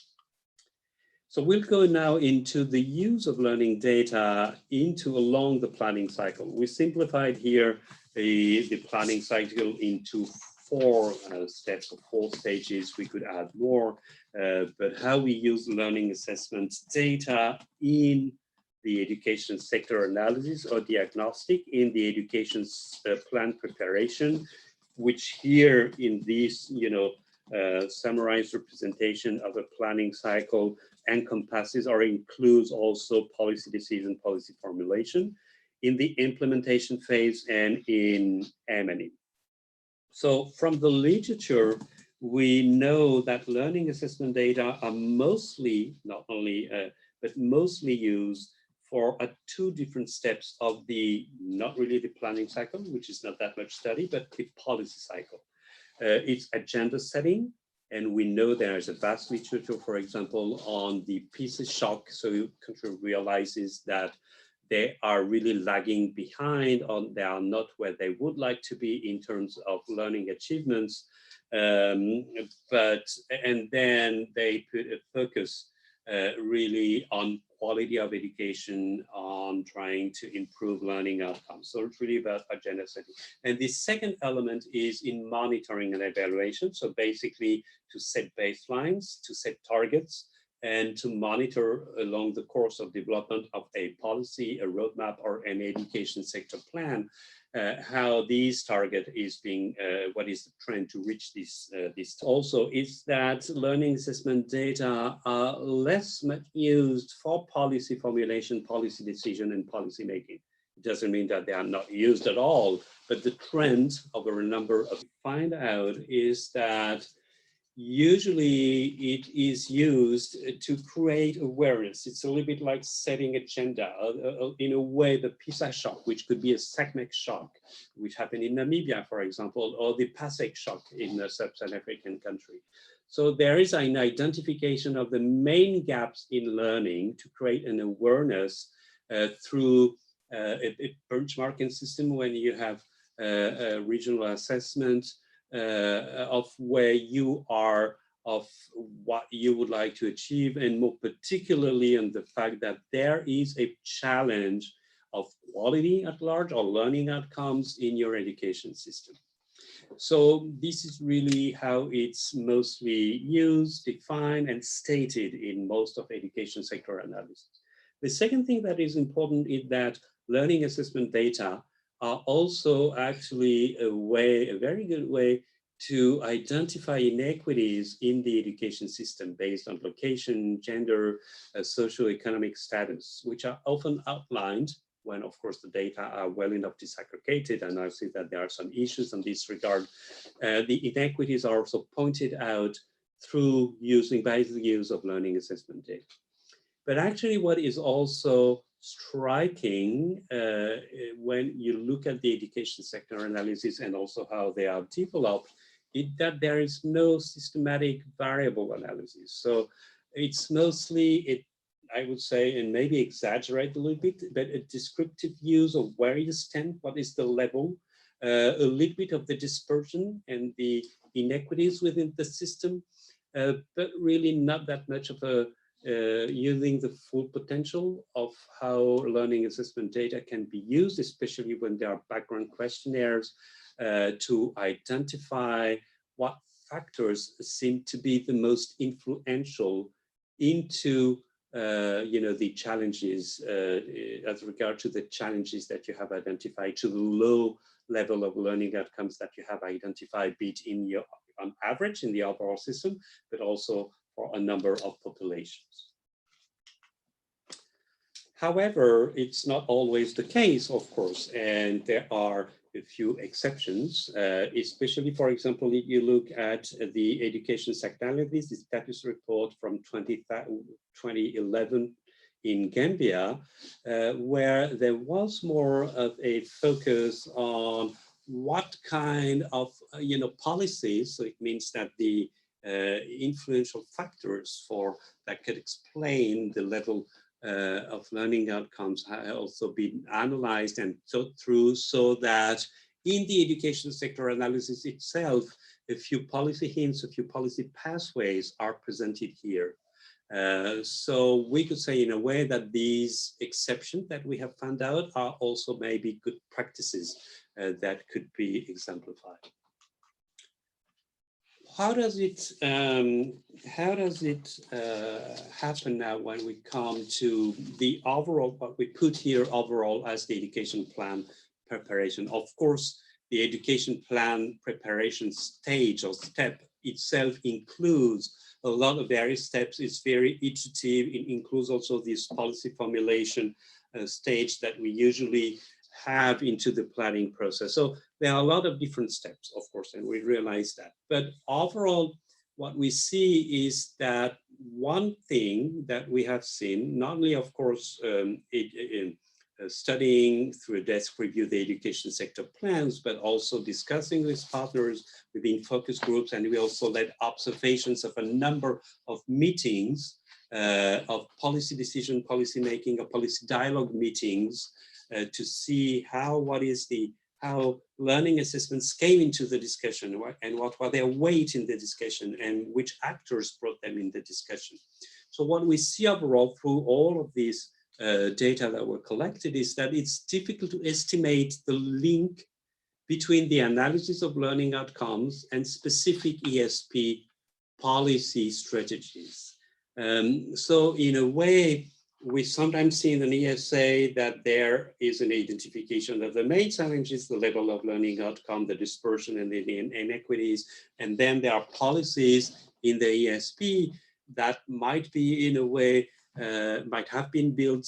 So we'll go now into the use of learning data along the planning cycle. We simplified here the planning cycle into 4 steps or 4 stages. We could add more, but how we use learning assessment data in the education sector analysis or diagnostic, in the education plan preparation, which here in this, summarized representation of a planning cycle encompasses or includes also policy decision, policy formulation, in the implementation phase and in M&E. So from the literature, we know that learning assessment data are mostly, not only, but mostly used for 2 different steps of the, not really the planning cycle, which is not that much study, but the policy cycle. It's agenda setting, and we know there is a vast literature, for example, on the PISA shock. So the country realizes that they are really lagging behind, they are not where they would like to be in terms of learning achievements. And then they put a focus really on quality of education, on trying to improve learning outcomes. So it's really about agenda setting. And the second element is in monitoring and evaluation. So basically to set baselines, to set targets, and to monitor along the course of development of a policy, a roadmap, or an education sector plan, how this target is being, what is the trend to reach this. Also is that learning assessment data are less much used for policy formulation, policy decision, and policy making. It doesn't mean that they are not used at all, but the trend over a number of find out is that usually it is used to create awareness. It's a little bit like setting agenda. In a way, the PISA shock, which could be a seismic shock, which happened in Namibia, for example, or the PASEC shock in a sub-Saharan African country. So there is an identification of the main gaps in learning to create an awareness through a benchmarking system when you have a regional assessment, of where you are, of what you would like to achieve, and more particularly on the fact that there is a challenge of quality at large or learning outcomes in your education system. So this is really how it's mostly used, defined, and stated in most of education sector analysis. The second thing that is important is that learning assessment data are also actually a very good way to identify inequities in the education system based on location, gender, socioeconomic status, which are often outlined when, of course, the data are well enough disaggregated, and I see that there are some issues in this regard. The inequities are also pointed out through by the use of learning assessment data. But actually what is also striking when you look at the education sector analysis and also how they are developed, is that there is no systematic variable analysis. So it's mostly, I would say, and maybe exaggerate a little bit, but a descriptive use of where you stand, what is the level, a little bit of the dispersion and the inequities within the system, but really not that much of a using the full potential of how learning assessment data can be used, especially when there are background questionnaires to identify what factors seem to be the most influential into the challenges as regard to the challenges that you have identified, to the low level of learning outcomes that you have identified, be it in your on average in the overall system, but also for a number of populations. However, it's not always the case, of course, and there are a few exceptions, especially, for example, if you look at the education sector analysis, the status report from 2011 in Gambia, where there was more of a focus on what kind of policies. So it means that the influential factors that could explain the level of learning outcomes have also been analyzed and thought through, so that in the education sector analysis itself, a few policy hints, a few policy pathways are presented here. So we could say in a way that these exceptions that we have found out are also maybe good practices that could be exemplified. How does it happen now when we come to the overall, what we put here overall as the education plan preparation? Of course, the education plan preparation stage or step itself includes a lot of various steps. It's very iterative. It includes also this policy formulation stage that we usually have into the planning process. So there are a lot of different steps, of course, and we realize that. But overall, what we see is that one thing that we have seen, not only, of course, studying through a desk review the education sector plans, but also discussing with partners within focus groups. And we also led observations of a number of meetings of policy decision, policy making, or policy dialogue meetings to see how learning assessments came into the discussion and what were their weight in the discussion and which actors brought them in the discussion. So what we see overall through all of these data that were collected is that it's difficult to estimate the link between the analysis of learning outcomes and specific ESP policy strategies. So in a way, we sometimes see in an ESA that there is an identification that the main challenge is the level of learning outcome, the dispersion and the inequities. And then there are policies in the ESP that might be in a way, might have been built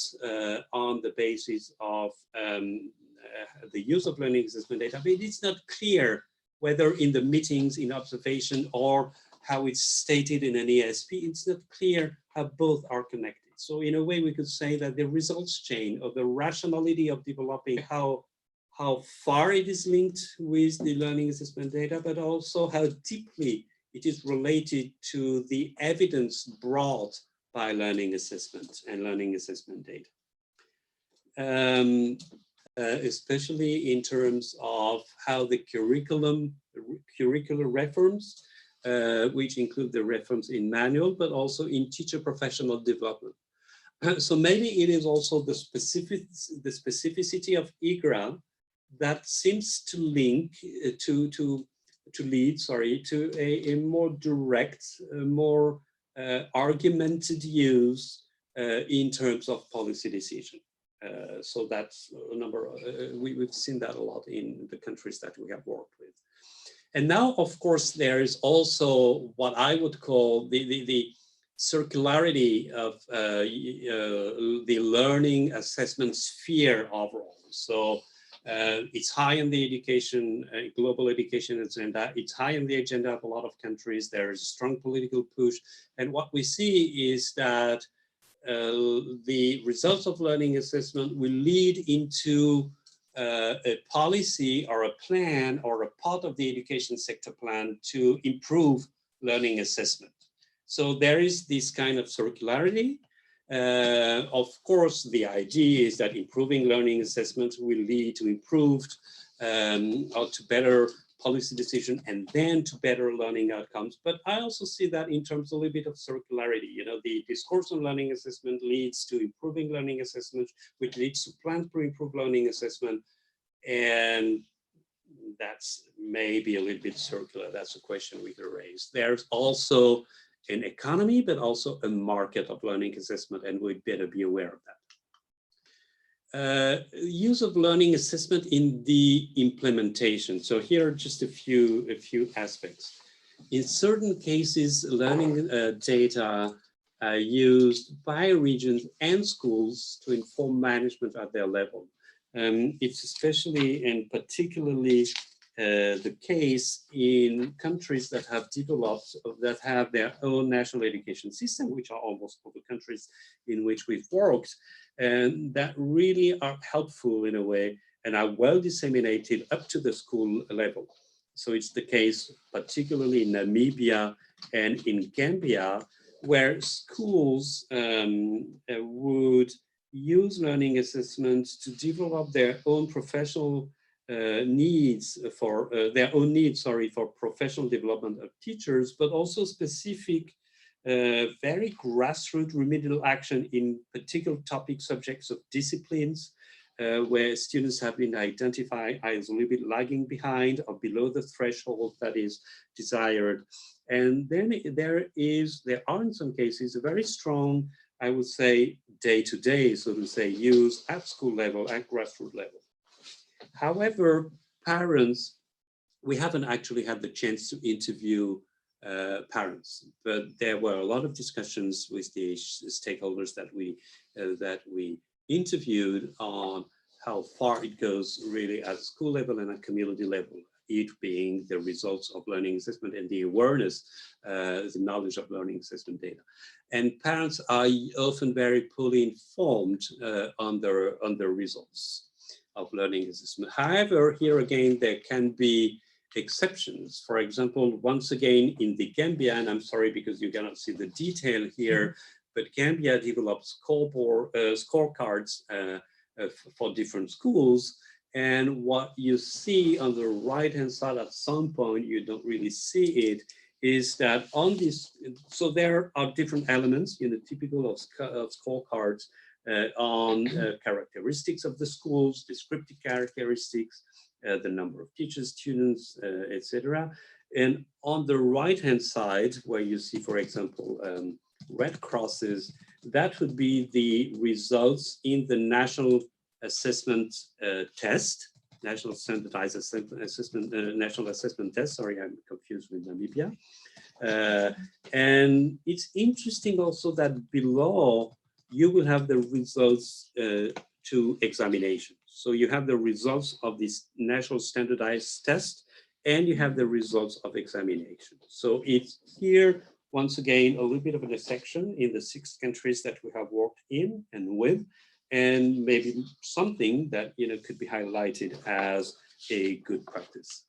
on the basis of the use of learning assessment data, but it's not clear whether in the meetings, in observation, or how it's stated in an ESP, it's not clear how both are connected. So in a way, we could say that the results chain of the rationality of developing how far it is linked with the learning assessment data, but also how deeply it is related to the evidence brought by learning assessment and learning assessment data. Especially in terms of how the curricular reforms, which include the reforms in manual, but also in teacher professional development. So maybe it is also the specificity of IGRA that seems to link to lead to a more direct, more argumented use in terms of policy decision. So that's a number, we've seen that a lot in the countries that we have worked with. And now, of course, there is also what I would call the circularity of the learning assessment sphere overall. So it's high on the education, global education agenda. It's high on the agenda of a lot of countries. There is a strong political push. And what we see is that the results of learning assessment will lead into a policy or a plan or a part of the education sector plan to improve learning assessment. So there is this kind of circularity. Of course, the idea is that improving learning assessment will lead to improved or to better policy decision and then to better learning outcomes. But I also see that in terms of a little bit of circularity. You know, the discourse on learning assessment leads to improving learning assessment, which leads to plans to improve learning assessment. And that's maybe a little bit circular. That's a question we could raise. There's also an economy, but also a market of learning assessment, and we'd better be aware of that. Use of learning assessment in the implementation. So here are just a few aspects. In certain cases, learning data are used by regions and schools to inform management at their level. It's especially and particularly the case in countries that have developed, that have their own national education system, which are almost all the countries in which we've worked, and that really are helpful in a way and are well disseminated up to the school level. So it's the case particularly in Namibia and in Gambia, where schools would use learning assessments to develop their own professional needs for for professional development of teachers, but also specific, very grassroots remedial action in particular topic subjects of disciplines, where students have been identified as a little bit lagging behind or below the threshold that is desired. And then there are in some cases a very strong, I would say, day-to-day, so to say, use at school level, at grassroots level. However, parents, we haven't actually had the chance to interview parents, but there were a lot of discussions with the stakeholders that we interviewed on how far it goes really at school level and at community level, it being the results of learning assessment and the awareness, the knowledge of learning assessment data. And parents are often very poorly informed on their results of learning assessment. However, here again, there can be exceptions. For example, once again, in the Gambia, and I'm sorry because you cannot see the detail here, but Gambia develops scorecards for different schools. And what you see on the right-hand side at some point, you don't really see it, is that on this, so there are different elements, typical of scorecards on characteristics of the schools, descriptive characteristics, the number of teachers, students, etc. And on the right-hand side, where you see, for example, red crosses, that would be the results in the national assessment test, national standardized assessment, national assessment test. Sorry, I'm confused with Namibia. And it's interesting also that below you will have the results to examination. So you have the results of this national standardized test, and you have the results of examination. So it's here, once again, a little bit of a dissection in the 6 countries that we have worked in and with, and maybe something that could be highlighted as a good practice.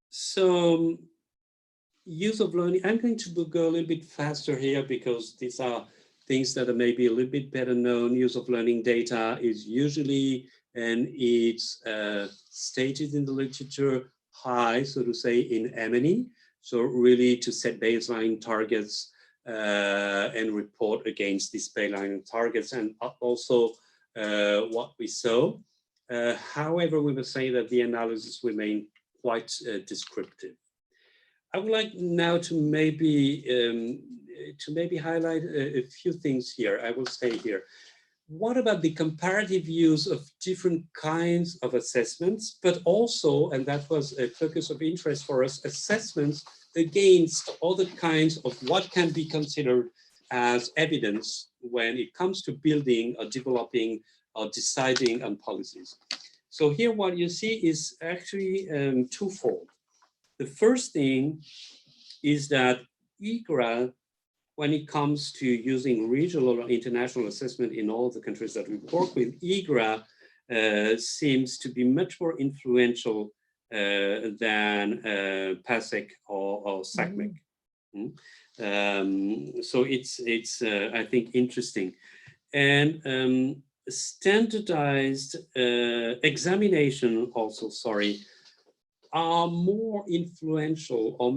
So use of learning, I'm going to go a little bit faster here because these are things that are maybe a little bit better known. Use of learning data is usually, and it's stated in the literature, high, so to say, in M&E. So really to set baseline targets and report against these baseline targets, and also what we saw. However, we must say that the analysis remain quite descriptive. I would like now to maybe highlight a few things here. I will say here, what about the comparative use of different kinds of assessments, but also, and that was a focus of interest for us, assessments against other kinds of what can be considered as evidence when it comes to building or developing or deciding on policies. So here what you see is actually twofold. The first thing is that IGRA, when it comes to using regional or international assessment in all the countries that we work with, IGRA seems to be much more influential than PASEC or SACMEC. So it's I think, interesting. And standardized examination also, are more influential or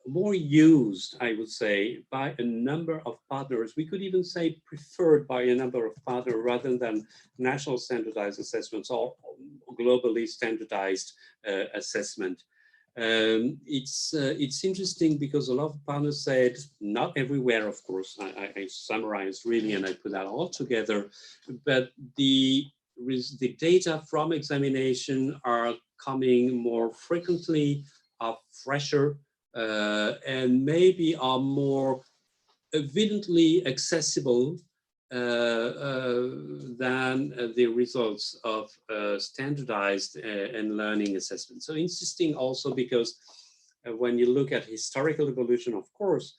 more used, I would say, by a number of partners. We could even say preferred by a number of partners rather than national standardized assessments or globally standardized assessment. It's interesting because a lot of partners said, not everywhere, of course, I summarized really and I put that all together, but the data from examination are coming more frequently, are fresher, and maybe are more evidently accessible than the results of standardized and learning assessment. So interesting also because when you look at historical evolution, of course,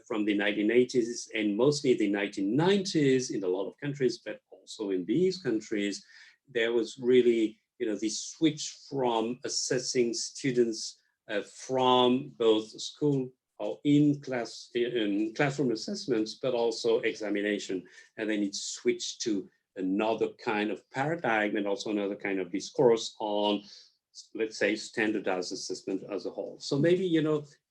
from the 1980s and mostly the 1990s in a lot of countries, but also in these countries, there was really, this switch from assessing students from both school or in classroom assessments, but also examination. And then it switched to another kind of paradigm and also another kind of discourse on, let's say, standardized assessment as a whole. So maybe,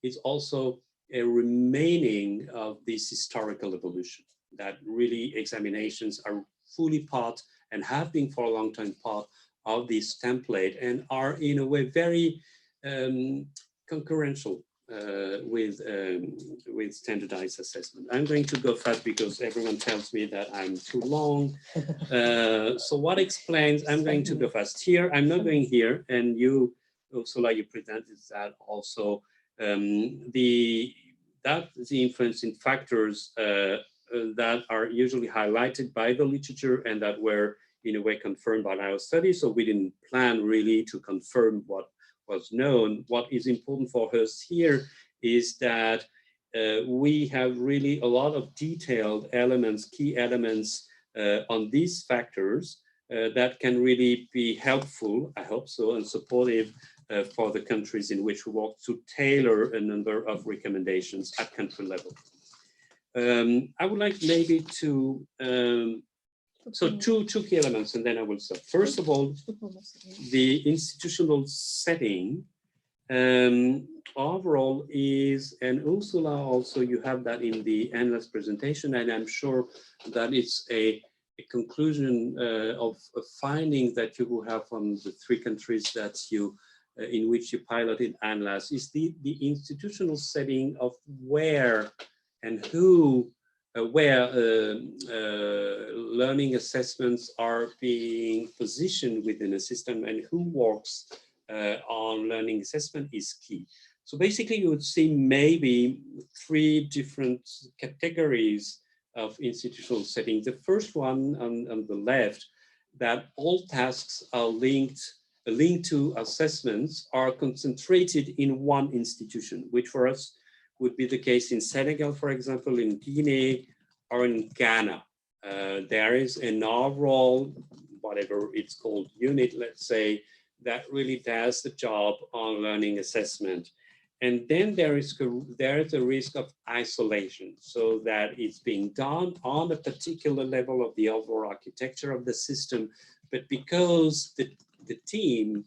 it's also a remaining of this historical evolution, that really examinations are fully part and have been for a long time part of this template and are in a way very concurrential with standardized assessment. I'm going to go fast because everyone tells me that I'm too long. So what explains, I'm going to go fast here. I'm not going here, and you, Ursula, you presented that also. The influencing factors that are usually highlighted by the literature and that were in a way confirmed by our study. So we didn't plan really to confirm what was known. What is important for us here is that we have really a lot of detailed elements, key elements on these factors that can really be helpful, I hope so, and supportive for the countries in which we work to tailor a number of recommendations at country level. I would like maybe to, so two key elements, and then I will start. First of all, the institutional setting overall is, and Ursula also, you have that in the Analyst presentation, and I'm sure that it's a conclusion of a finding that you will have from the 3 countries that you in which you piloted Analyst, is the institutional setting of where and who, where learning assessments are being positioned within a system and who works on learning assessment is key. So basically you would see maybe 3 different categories of institutional settings. The first one on the left, that all tasks are linked to assessments are concentrated in one institution, which for us would be the case in Senegal, for example, in Guinea, or in Ghana. There is an overall, whatever it's called, unit, let's say, that really does the job on learning assessment. And then there is a risk of isolation, so that it's being done on a particular level of the overall architecture of the system, but because the team,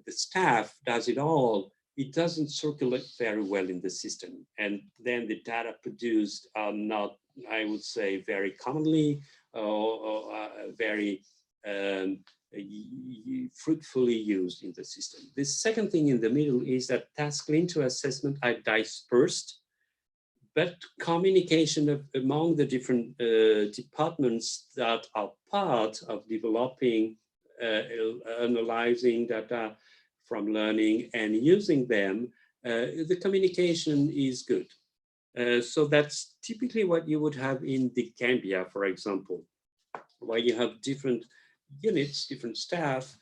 the staff does it all, it doesn't circulate very well in the system. And then the data produced are not, I would say, very commonly or very fruitfully used in the system. The second thing in the middle is that tasks linked to assessment are dispersed, but communication among the different departments that are part of developing, analyzing data from learning and using them, the communication is good. So that's typically what you would have in the Gambia, for example, where you have different units, different staff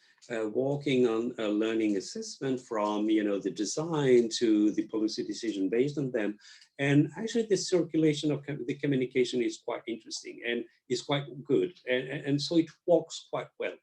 working on a learning assessment from the design to the policy decision based on them. And actually the circulation of the communication is quite interesting and is quite good. And so it works quite well.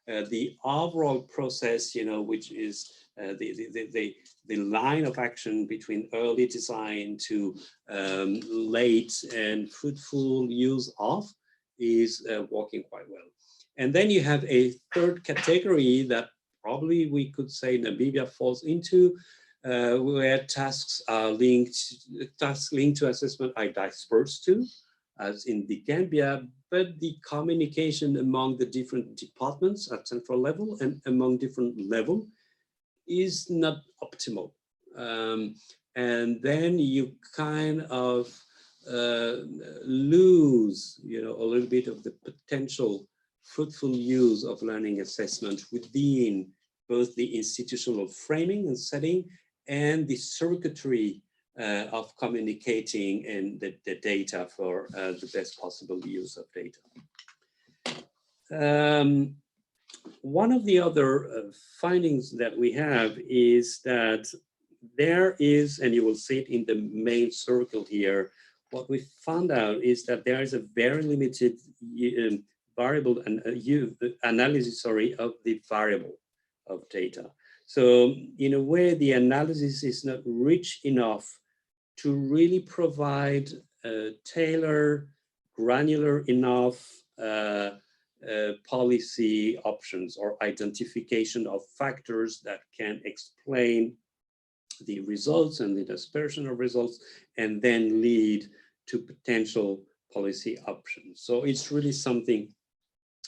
The overall process, which is the line of action between early design to late and fruitful use of is working quite well. And then you have a third category that probably we could say Namibia falls into, where tasks linked to assessment are dispersed to, as in the Gambia, but the communication among the different departments at central level and among different level is not optimal. And then you kind of lose, a little bit of the potential fruitful use of learning assessment within both the institutional framing and setting and the circuitry of communicating and the data for the best possible use of data. One of the other findings that we have is that there is, and you will see it in the main circle here, what we found out is that there is a very limited variable and analysis, of the variable of data. So in a way, the analysis is not rich enough to really provide tailored, granular enough policy options or identification of factors that can explain the results and the dispersion of results and then lead to potential policy options. So it's really something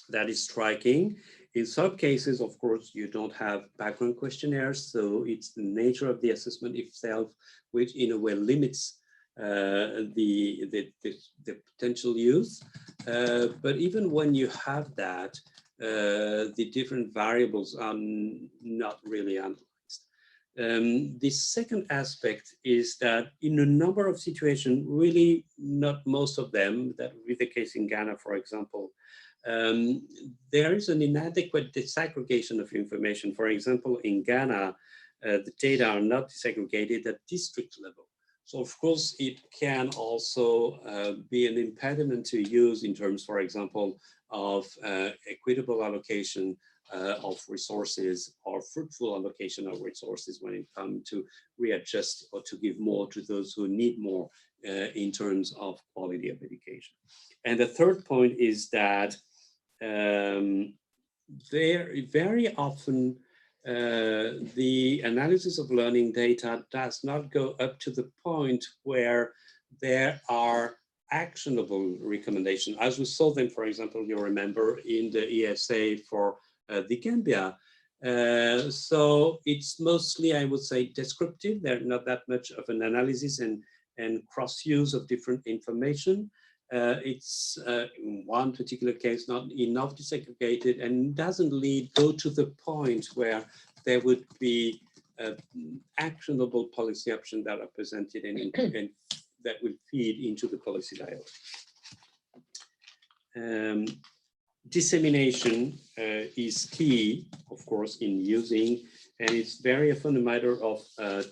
that is striking. In some cases, of course, you don't have background questionnaires, so it's the nature of the assessment itself, which in a way limits the potential use. But even when you have that, the different variables are not really analyzed. The second aspect is that in a number of situations, really not most of them, that would be the case in Ghana, for example, there is an inadequate disaggregation of information. For example, in Ghana, the data are not disaggregated at district level. So of course, it can also be an impediment to use in terms, for example, of equitable allocation of resources or fruitful allocation of resources when it comes to readjust or to give more to those who need more in terms of quality of education. And the third point is that very often the analysis of learning data does not go up to the point where there are actionable recommendations, as we saw them, for example, you remember in the ESA for the Gambia. So it's mostly, I would say, descriptive. There's not that much of an analysis and cross-use of different information. It's in one particular case not enough disaggregated and doesn't go to the point where there would be actionable policy options that are presented and that will feed into the policy dialogue. Dissemination is key, of course, in using, and it's very often a matter of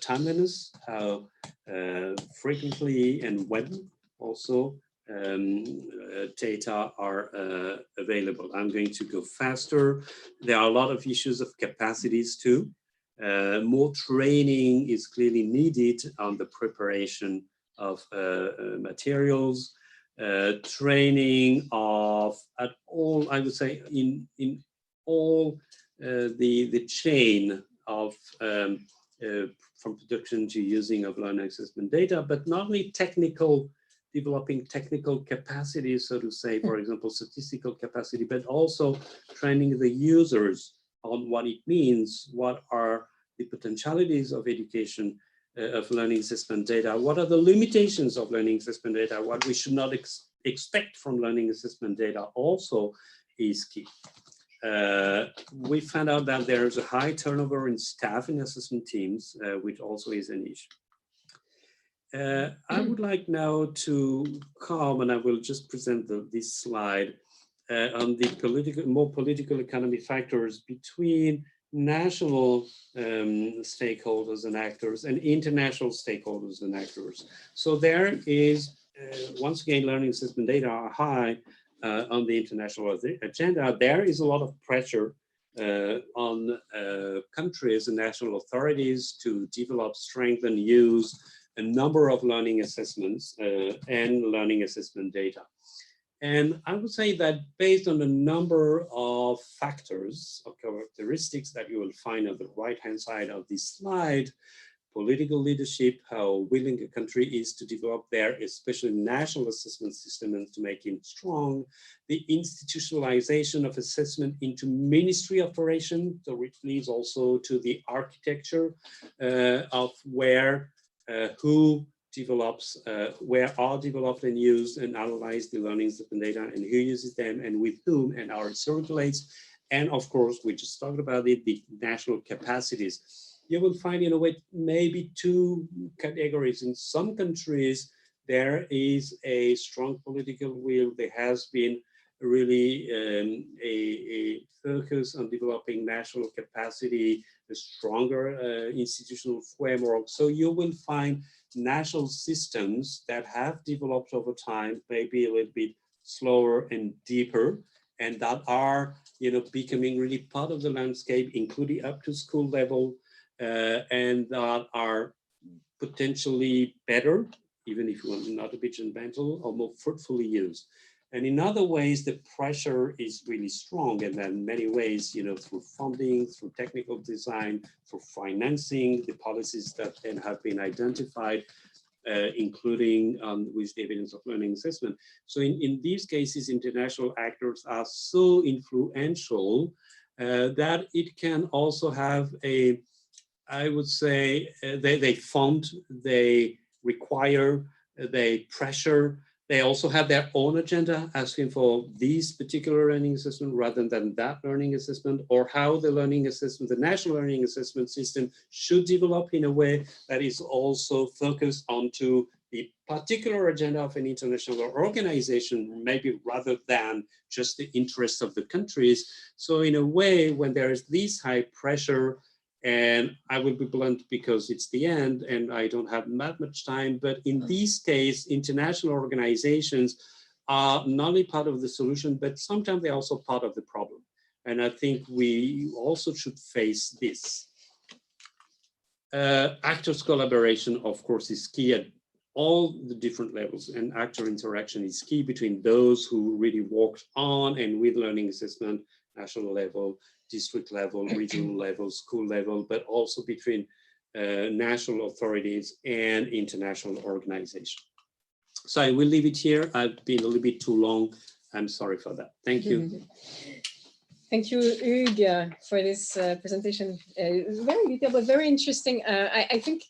timeliness, how frequently and when also data are available. I'm going to go faster. There are a lot of issues of capacities too. More training is clearly needed on the preparation of materials. Training of at all, I would say, in all the chain of from production to using of learning assessment data, but not only developing technical capacities, so to say, for example, statistical capacity, but also training the users on what it means, what are the potentialities of education, of learning assessment data, what are the limitations of learning assessment data, what we should not expect from learning assessment data also is key. We found out that there is a high turnover in staff in assessment teams, which also is an issue. I would like now to come, and I will just present this slide on the more political economy factors between national stakeholders and actors and international stakeholders and actors. So there is, once again, learning assessment data are high on the international agenda. There is a lot of pressure on countries and national authorities to develop, strengthen, use a number of learning assessments and learning assessment data. And I would say that based on a number of factors or characteristics that you will find on the right-hand side of this slide, political leadership, how willing a country is to develop their, especially national assessment system and to make it strong, the institutionalization of assessment into ministry operation, so which leads also to the architecture of where, who develops, where are developed and used and analyzed the learning assessment data and who uses them and with whom and how it circulates. And of course, we just talked about it, the national capacities. you will find in a way maybe two categories. In some countries, there is a strong political will. There has been really a focus on developing national capacity, a stronger institutional framework. So you will find national systems that have developed over time, maybe a little bit slower and deeper, and that are, becoming really part of the landscape, including up to school level, and that are potentially better, even if you want not a bit judgmental, or more fruitfully used. And in other ways, the pressure is really strong, and in many ways, through funding, through technical design, through financing, the policies that then have been identified, including with the evidence of learning assessment. So in these cases, international actors are so influential that it can also have I would say, they fund, they require, they pressure. They also have their own agenda, asking for these particular learning assessment rather than that learning assessment, or how the learning assessment, the national learning assessment system should develop in a way that is also focused onto the particular agenda of an international organization, maybe rather than just the interests of the countries. So in a way, when there is this high pressure, and I will be blunt because it's the end and I don't have that much time, but in this case, international organizations are not only part of the solution, but sometimes they're also part of the problem. And I think we also should face this. Actors collaboration, of course, is key at all the different levels, and actor interaction is key between those who really worked on and with learning assessment, national level, district level, regional level, school level, but also between national authorities and international organizations. So I will leave it here. I've been a little bit too long. I'm sorry for that. Thank you. Thank you, Hugues, for this presentation. Very detailed, but very interesting. I think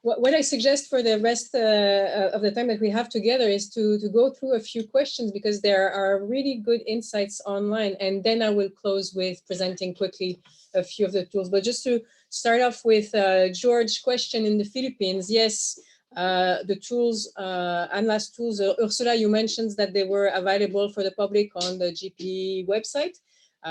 what I suggest for the rest of the time that we have together is to go through a few questions, because there are really good insights online. And then I will close with presenting quickly a few of the tools. But just to start off with George's question in the Philippines, yes, the tools, Analyst tools, Ursula, you mentioned that they were available for the public on the GP website.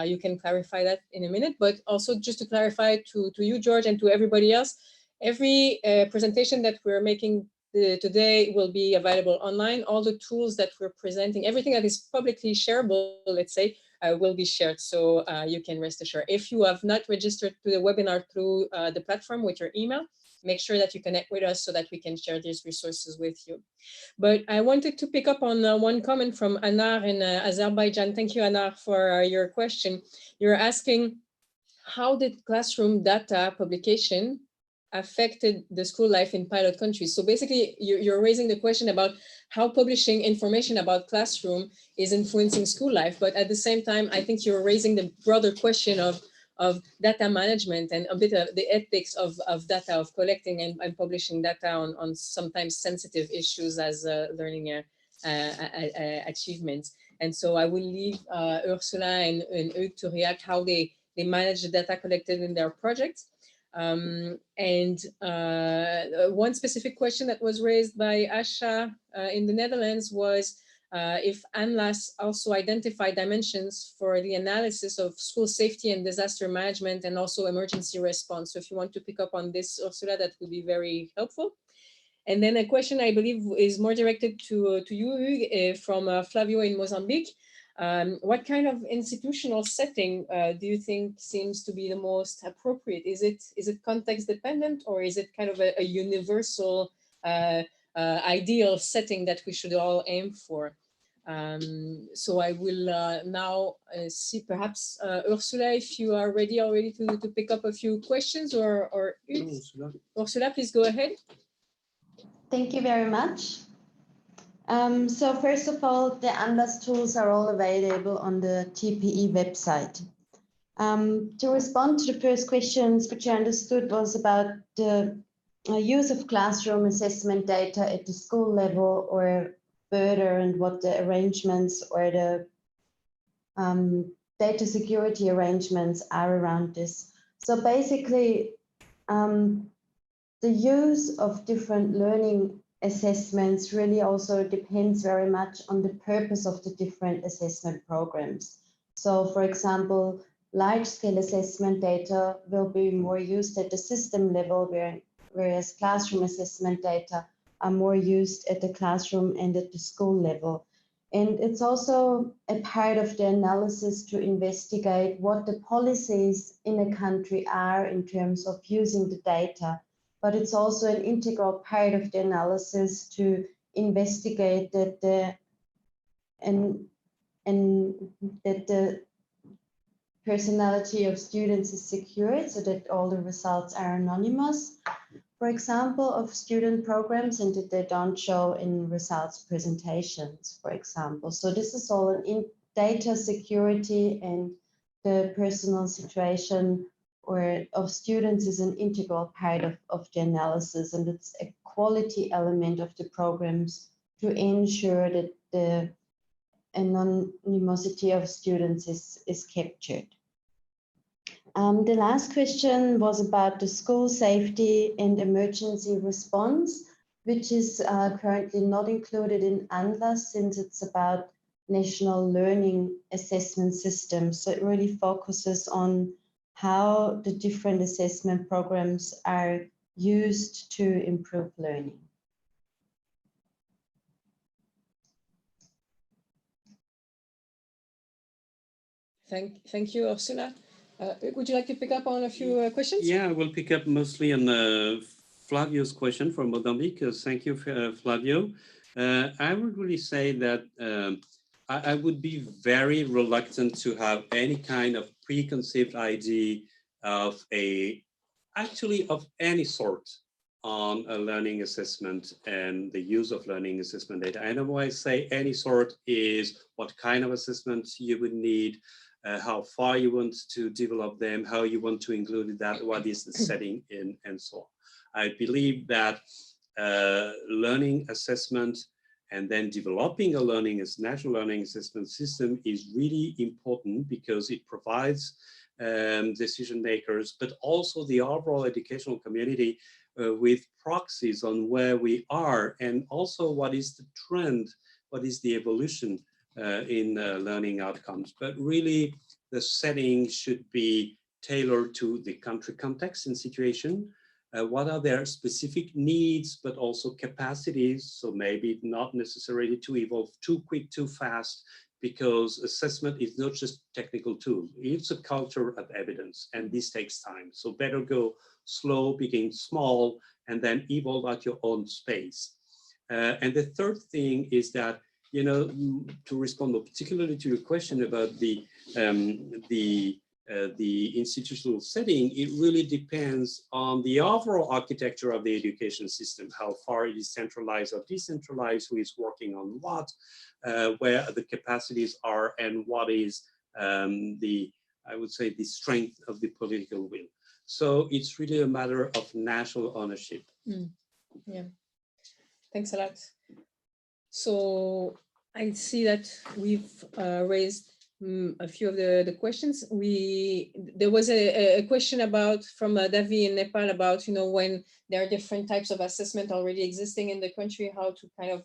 You can clarify that in a minute, but also just to clarify to you, George, and to everybody else, every presentation that we're making today will be available online. All the tools that we're presenting, everything that is publicly shareable, let's say, will be shared. So you can rest assured. If you have not registered to the webinar through the platform with your email, make sure that you connect with us so that we can share these resources with you. But I wanted to pick up on one comment from Anar in Azerbaijan. Thank you, Anar, for your question. You're asking, how did classroom data publication affected the school life in pilot countries? So basically, you're raising the question about how publishing information about classroom is influencing school life. But at the same time, I think you're raising the broader question of data management and a bit of the ethics of data, of collecting and publishing data on sometimes sensitive issues as learning achievements. And so I will leave Ursula and Hugues to react how they manage the data collected in their projects. And one specific question that was raised by Asha in the Netherlands was if Analyst also identified dimensions for the analysis of school safety and disaster management and also emergency response. So if you want to pick up on this, Ursula, that would be very helpful. And then a question I believe is more directed to you, Hugues, from Flavio in Mozambique. What kind of institutional setting do you think seems to be the most appropriate? Is it context dependent, or is it kind of a universal ideal setting that we should all aim for? So I will now see perhaps Ursula, if you are ready already to pick up a few questions, or Ursula, please go ahead. Thank you very much. So first of all, the Analyst tools are all available on the TPE website. To respond to the first questions, which I understood was about the use of classroom assessment data at the school level or further, and what the arrangements or the data security arrangements are around this. So basically, The use of different learning assessments really also depends very much on the purpose of the different assessment programs. So, for example, large-scale assessment data will be more used at the system level, whereas classroom assessment data are more used at the classroom and at the school level. And it's also a part of the analysis to investigate what the policies in a country are in terms of using the data. But it's also an integral part of the analysis to investigate that the personality of students is secured so that all the results are anonymous, for example, of student programs, and that they don't show in results presentations, for example. So this is all in data security, and the personal situation of students is an integral part of the analysis, and it's a quality element of the programs to ensure that the anonymity of students is captured. The last question was about the school safety and emergency response, which is currently not included in Analyst since it's about national learning assessment systems. So it really focuses on how the different assessment programs are used to improve learning. Thank you, Ursula. Would you like to pick up on a few questions? Yeah, I will pick up mostly on Flavio's question from Mozambique. Thank you, Flavio. I would really say that I would be very reluctant to have any kind of preconceived idea of of any sort on a learning assessment and the use of learning assessment data. And when I say any sort is what kind of assessment you would need, how far you want to develop them, how you want to include that, what is the setting in, and so on. I believe that learning assessment and then developing a national learning assessment system is really important because it provides decision makers, but also the overall educational community with proxies on where we are, and also what is the trend, what is the evolution in learning outcomes. But really, the setting should be tailored to the country context and situation. What are their specific needs, but also capacities? So maybe not necessarily to evolve too quick, too fast, because assessment is not just technical tool. It's a culture of evidence, and this takes time. So better go slow, begin small, and then evolve at your own space. And the third thing is that, you know, to respond more particularly to your question about the institutional setting, it really depends on the overall architecture of the education system, how far it is centralized or decentralized, who is working on what, where the capacities are, and what is I would say, the strength of the political will. So it's really a matter of national ownership. Yeah, thanks a lot. So I see that we've raised a few of the questions. There was a question about from Davi in Nepal about, you know, when there are different types of assessment already existing in the country, how to kind of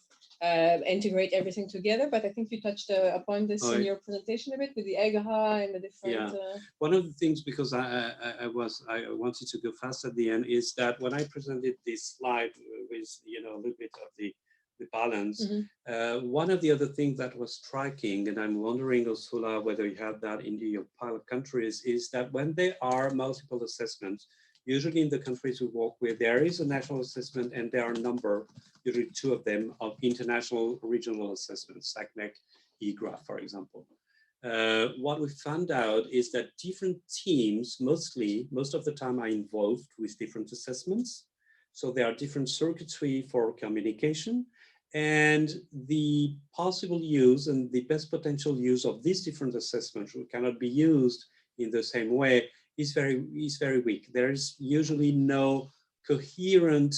integrate everything together. But I think you touched upon this in your presentation a bit with the EGHA and the different. Yeah. One of the things, because I wanted to go fast at the end, is that when I presented this slide with, you know, a little bit of the balance, one of the other things that was striking, and I'm wondering, Ursula, whether you have that in your pilot countries, is that when there are multiple assessments, usually in the countries we work with, there is a national assessment, and there are a number, usually two of them, of international regional assessments, SACMEC, EGRA, for example. What we found out is that different teams, most of the time, are involved with different assessments. So there are different circuitry for communication, and the possible use and the best potential use of these different assessments, which cannot be used in the same way, is very weak. There is usually no coherent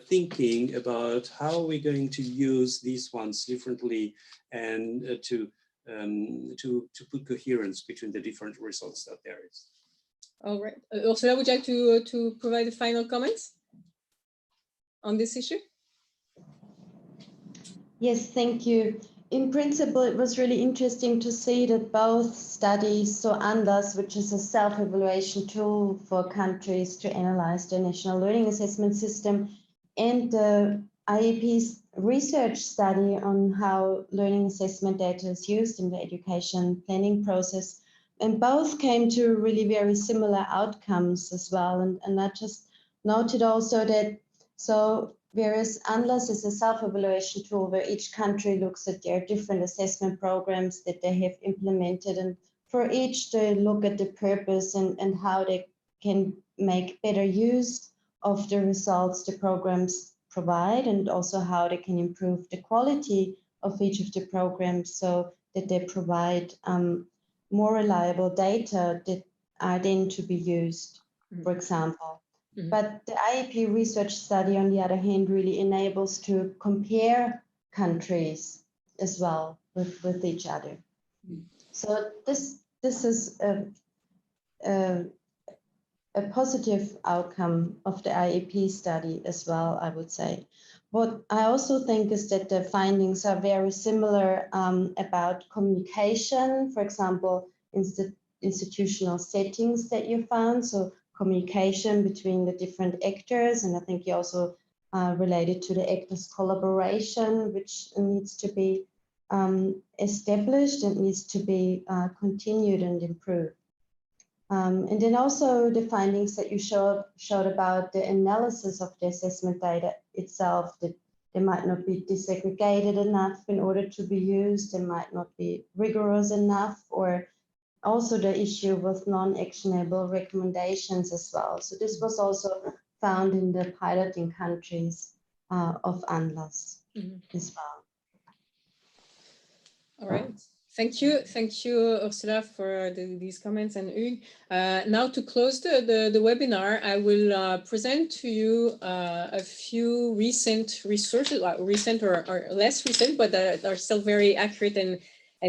thinking about how we're going to use these ones differently, and to put coherence between the different results that there is. All right. Ursula, would you like to provide the final comments on this issue? Yes, thank you. In principle, it was really interesting to see that both studies, so Analyst, which is a self-evaluation tool for countries to analyze their national learning assessment system, and the IEP's research study on how learning assessment data is used in the education planning process, and both came to really very similar outcomes as well. And I just noted also that, so whereas Analyst is a self-evaluation tool where each country looks at their different assessment programs that they have implemented, and for each they look at the purpose and how they can make better use of the results the programs provide, and also how they can improve the quality of each of the programs so that they provide more reliable data that are then to be used, for example. Mm-hmm. But the IEP research study, on the other hand, really enables to compare countries as well with each other. Mm-hmm. So this is a positive outcome of the IEP study as well, I would say. What I also think is that the findings are very similar about communication, for example, institutional settings that you found. So communication between the different actors, and I think you also related to the actors' collaboration, which needs to be established and needs to be continued and improved. And then also the findings that you showed about the analysis of the assessment data itself, that they might not be disaggregated enough in order to be used, they might not be rigorous enough, or also the issue with non-actionable recommendations as well. So this was also found in the piloting countries of Analyst as well. All right. Thank you, Ursula, for these comments, and Hugues. Now to close the webinar, I will present to you a few recent resources, recent or less recent, but that are still very accurate and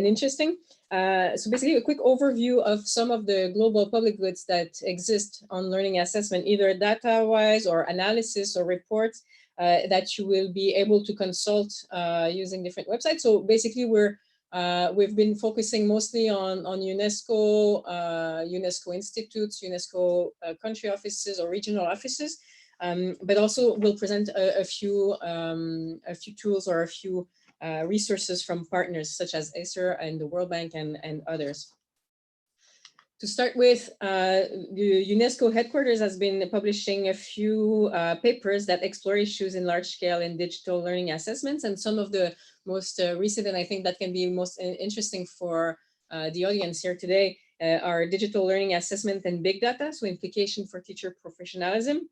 interesting. So basically a quick overview of some of the global public goods that exist on learning assessment, either data-wise or analysis or reports that you will be able to consult using different websites. So basically we've been focusing mostly on UNESCO, UNESCO institutes, UNESCO country offices or regional offices, but also we'll present a few tools or a few resources from partners such as Acer and the World Bank and others. To start with, the UNESCO headquarters has been publishing a few papers that explore issues in large scale and digital learning assessments, and some of the most recent, and I think that can be most interesting for the audience here today, are digital learning assessment and big data, so implication for teacher professionalism.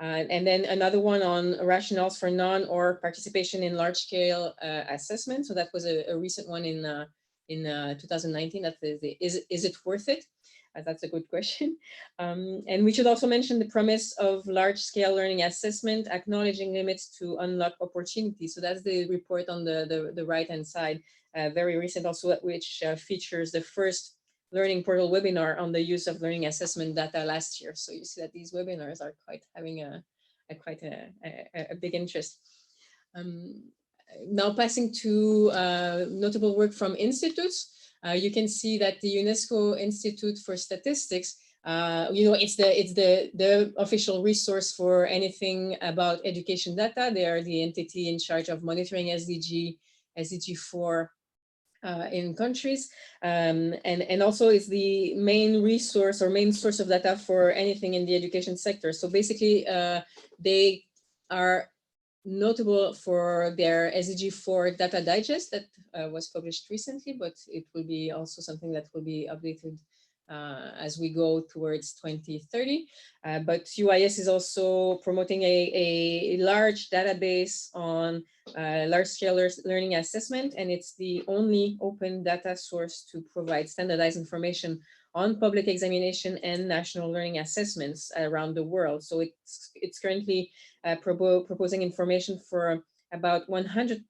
And then another one on rationales for non or participation in large scale assessment. So that was a recent one in 2019. That is it worth it? That's a good question. And we should also mention the premise of large-scale learning assessment, acknowledging limits to unlock opportunities. So that's the report on the right-hand side, very recent also, which features the first Learning Portal webinar on the use of learning assessment data last year. So you see that these webinars are quite having a big interest. Now passing to notable work from institutes. You can see that the UNESCO Institute for Statistics, it's the official resource for anything about education data. They are the entity in charge of monitoring SDG 4 in countries, and also is the main resource or main source of data for anything in the education sector. So basically, they are notable for their SDG 4 data digest that was published recently, but it will be also something that will be updated as we go towards 2030. But UIS is also promoting a large database on large-scale learning assessment, and it's the only open data source to provide standardized information on public examination and national learning assessments around the world. So it's currently proposing information for about 100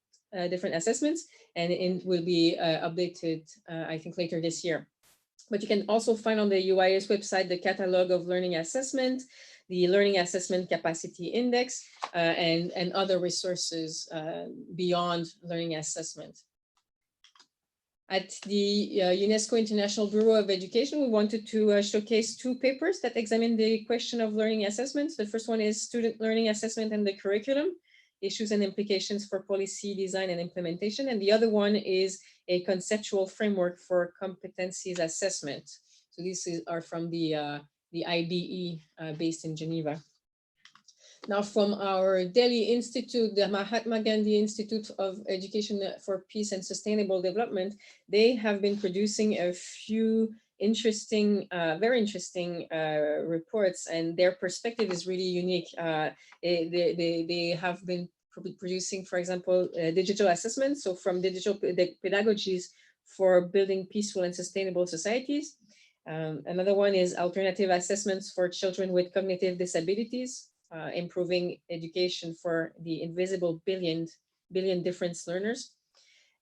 different assessments, and it will be updated, I think, later this year. But you can also find on the UIS website the catalog of learning assessment, the Learning Assessment Capacity Index, and other resources beyond learning assessment. At the UNESCO International Bureau of Education, we wanted to showcase two papers that examine the question of learning assessments. The first one is Student Learning Assessment and the Curriculum, Issues and Implications for Policy Design and Implementation. And the other one is a Conceptual Framework for Competencies Assessment. So these are from the IBE based in Geneva. Now from our Delhi Institute, the Mahatma Gandhi Institute of Education for Peace and Sustainable Development, they have been producing a few interesting, very interesting reports, and their perspective is really unique. They have been producing, for example, digital assessments, so from digital pedagogies for building peaceful and sustainable societies. Another one is alternative assessments for children with cognitive disabilities. Improving education for the invisible billion difference learners.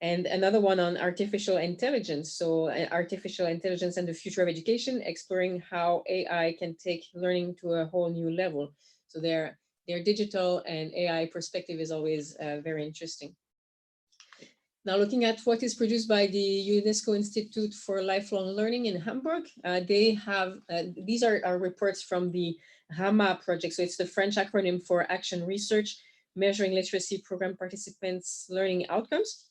And another one on artificial intelligence. So artificial intelligence and the future of education, exploring how AI can take learning to a whole new level. So their digital and AI perspective is always very interesting. Now, looking at what is produced by the UNESCO Institute for Lifelong Learning in Hamburg, they have, these are reports from the HAMA project. So it's the French acronym for Action Research, Measuring Literacy Program Participants' Learning Outcomes.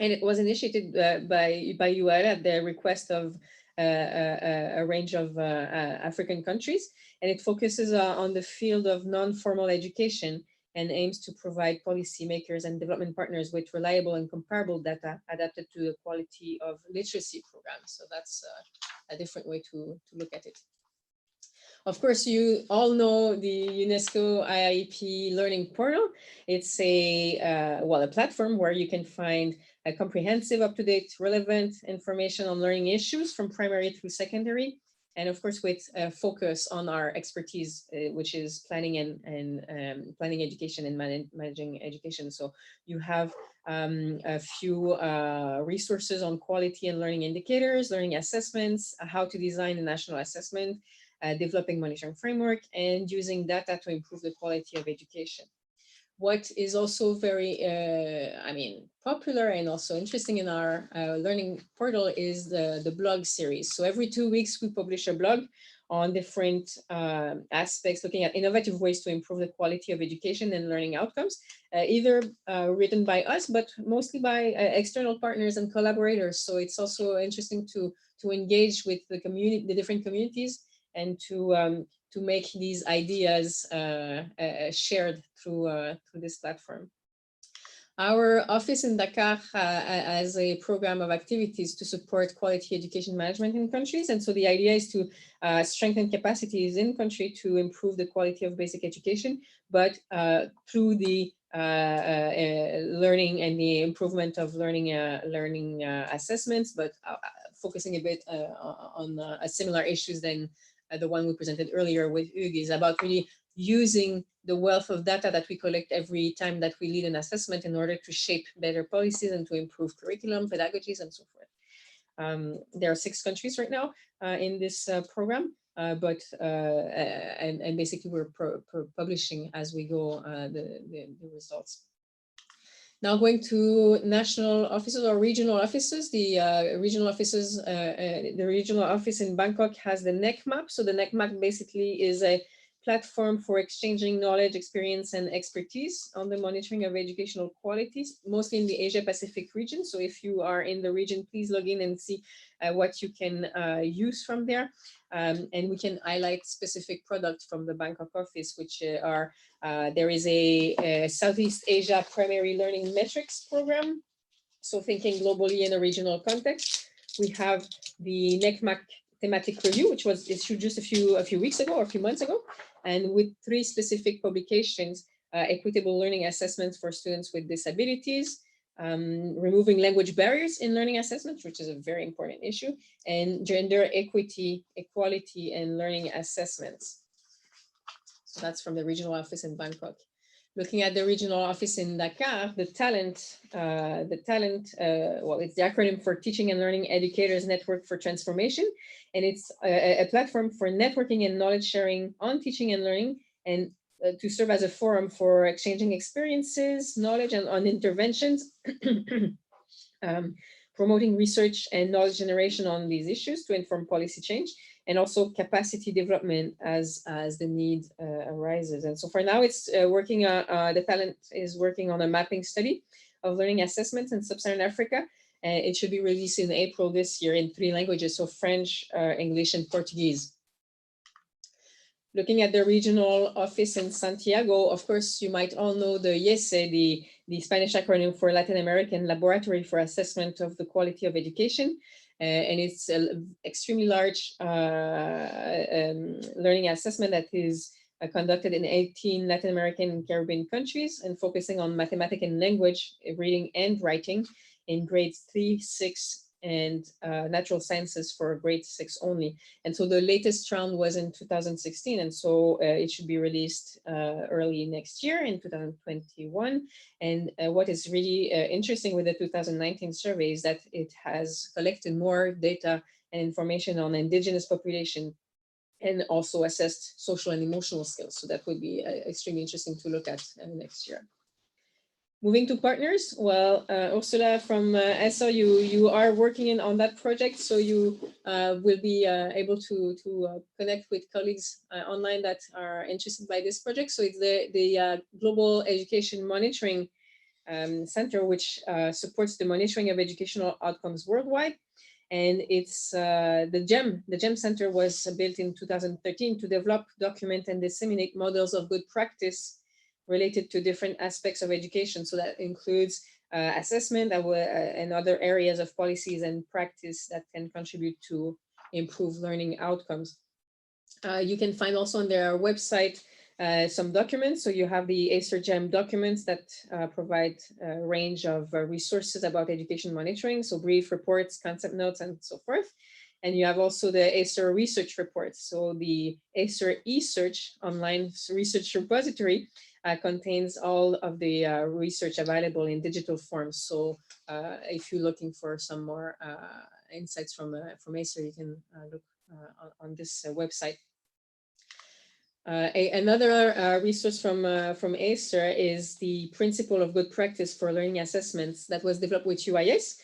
And it was initiated by UL at the request of a range of African countries. And it focuses on the field of non-formal education and aims to provide policymakers and development partners with reliable and comparable data adapted to the quality of literacy programs. So that's a different way to look at it. Of course, you all know the UNESCO IIP Learning Portal. It's a platform where you can find a comprehensive, up-to-date, relevant information on learning issues from primary through secondary. And of course, with a focus on our expertise, which is planning and planning education and managing education. So you have a few resources on quality and learning indicators, learning assessments, how to design a national assessment, developing monitoring framework, and using data to improve the quality of education. What is also very, popular and also interesting in our learning portal is the blog series. So every 2 weeks, we publish a blog on different aspects, looking at innovative ways to improve the quality of education and learning outcomes, either written by us, but mostly by external partners and collaborators. So it's also interesting to engage with the community, the different communities, and to make these ideas shared through this platform. Our office in Dakar has a program of activities to support quality education management in countries. And so the idea is to strengthen capacities in country to improve the quality of basic education, but through the learning and the improvement of learning assessments, but focusing a bit on similar issues than the one we presented earlier with Hugues, is about really using the wealth of data that we collect every time that we lead an assessment in order to shape better policies and to improve curriculum, pedagogies, and so forth. There are 6 countries right now in this program, but basically we're publishing as we go the results. Now going to national offices or regional offices, the regional offices, the regional office in Bangkok has the NEC map. So the NEC map basically is a platform for exchanging knowledge, experience, and expertise on the monitoring of educational qualities, mostly in the Asia Pacific region. So if you are in the region, please log in and see what you can use from there. And we can highlight specific products from the Bangkok office, which are, there is a Southeast Asia Primary Learning Metrics program. So thinking globally in a regional context. We have the NECMAC thematic review, which was issued just a few weeks ago or a few months ago, and with 3 specific publications: equitable learning assessments for students with disabilities, removing language barriers in learning assessments, which is a very important issue, and gender equity, equality, and learning assessments. So that's from the regional office in Bangkok. Looking at the regional office in Dakar, the talent, well, it's the acronym for Teaching and Learning Educators Network for Transformation. And it's a platform for networking and knowledge sharing on teaching and learning, and to serve as a forum for exchanging experiences, knowledge, and on interventions, promoting research and knowledge generation on these issues to inform policy change, and also capacity development as the need arises. And so for now, it's working, the talent is working on a mapping study of learning assessments in Sub-Saharan Africa. And it should be released in April this year in 3 languages, so French, English, and Portuguese. Looking at the regional office in Santiago, of course, you might all know the YESE, the Spanish acronym for Latin American Laboratory for Assessment of the Quality of Education. And it's an extremely large learning assessment that is conducted in 18 Latin American and Caribbean countries, and focusing on mathematics and language, reading and writing in grades 3, 6, and natural sciences for grade 6 only. And so the latest round was in 2016, and so it should be released early next year in 2021. And what is really interesting with the 2019 survey is that it has collected more data and information on indigenous population, and also assessed social and emotional skills. So that would be extremely interesting to look at next year. Moving to partners, well, Ursula from ESSA, you are working on that project, so you will be able to connect with colleagues online that are interested by this project. So it's the Global Education Monitoring Center, which supports the monitoring of educational outcomes worldwide. And it's the GEM Center was built in 2013 to develop, document, and disseminate models of good practice related to different aspects of education. So that includes assessment and other areas of policies and practice that can contribute to improve learning outcomes. You can find also on their website some documents. So you have the Acer GEM documents that provide a range of resources about education monitoring, so brief reports, concept notes, and so forth. And you have also the Acer research reports. So the Acer eSearch online research repository contains all of the research available in digital forms. So if you're looking for some more insights from Acer, you can look on this website. Another resource from Acer is the Principle of Good Practice for Learning Assessments that was developed with UIS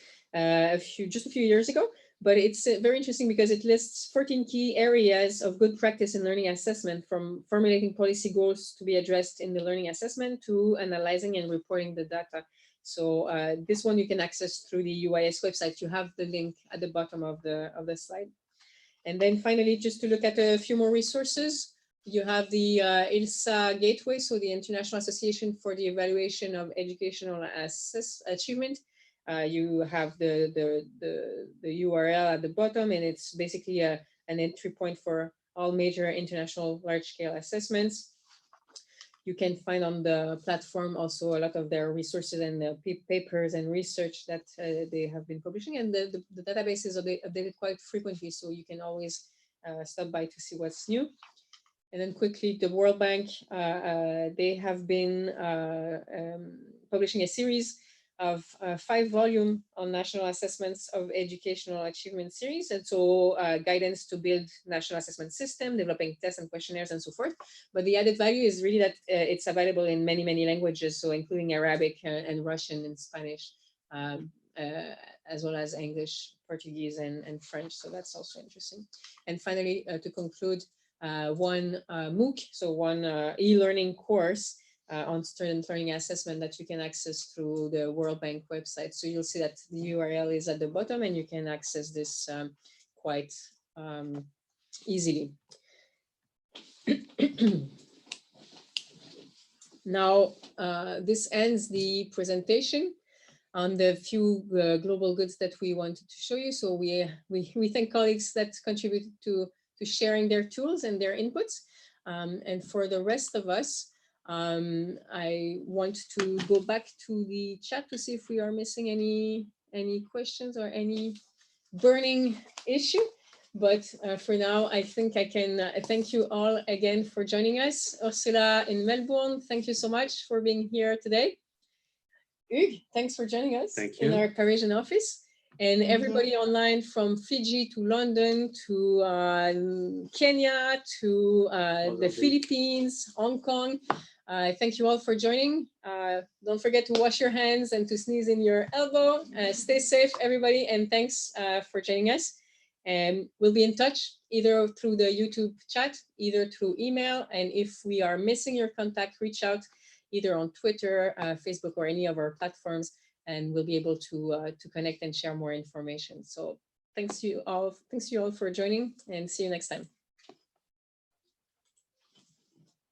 just a few years ago. But it's very interesting because it lists 14 key areas of good practice in learning assessment, from formulating policy goals to be addressed in the learning assessment to analyzing and reporting the data. So this one you can access through the UIS website. You have the link at the bottom of the slide. And then finally, just to look at a few more resources, you have the ILSA Gateway, so the International Association for the Evaluation of Educational Achievement. You have the URL at the bottom, and it's basically an entry point for all major international large-scale assessments. You can find on the platform also a lot of their resources and papers and research that they have been publishing, and the database is updated quite frequently, so you can always stop by to see what's new. And then quickly, the World Bank, they have been publishing a series of 5-volume on national assessments of educational achievement series. And so guidance to build national assessment system, developing tests and questionnaires and so forth. But the added value is really that it's available in many, many languages, so including Arabic and Russian and Spanish, as well as English, Portuguese, and French. So that's also interesting. And finally, to conclude, one MOOC, so one e-learning course on student learning assessment that you can access through the World Bank website. So you'll see that the URL is at the bottom, and you can access this quite easily. Now, this ends the presentation on the few global goods that we wanted to show you. So we thank colleagues that contributed to sharing their tools and their inputs. And for the rest of us, I want to go back to the chat to see if we are missing any questions or any burning issue. But for now, I think I can thank you all again for joining us. Ursula in Melbourne, thank you so much for being here today. Hugues, thanks for joining us in our Parisian office. And everybody online from Fiji to London to Kenya to the Philippines, Hong Kong. Thank you all for joining. Don't forget to wash your hands and to sneeze in your elbow. Stay safe, everybody, and thanks for joining us. And we'll be in touch either through the YouTube chat, either through email. And if we are missing your contact, reach out either on Twitter, Facebook, or any of our platforms, and we'll be able to connect and share more information. So thanks you all for joining, and see you next time.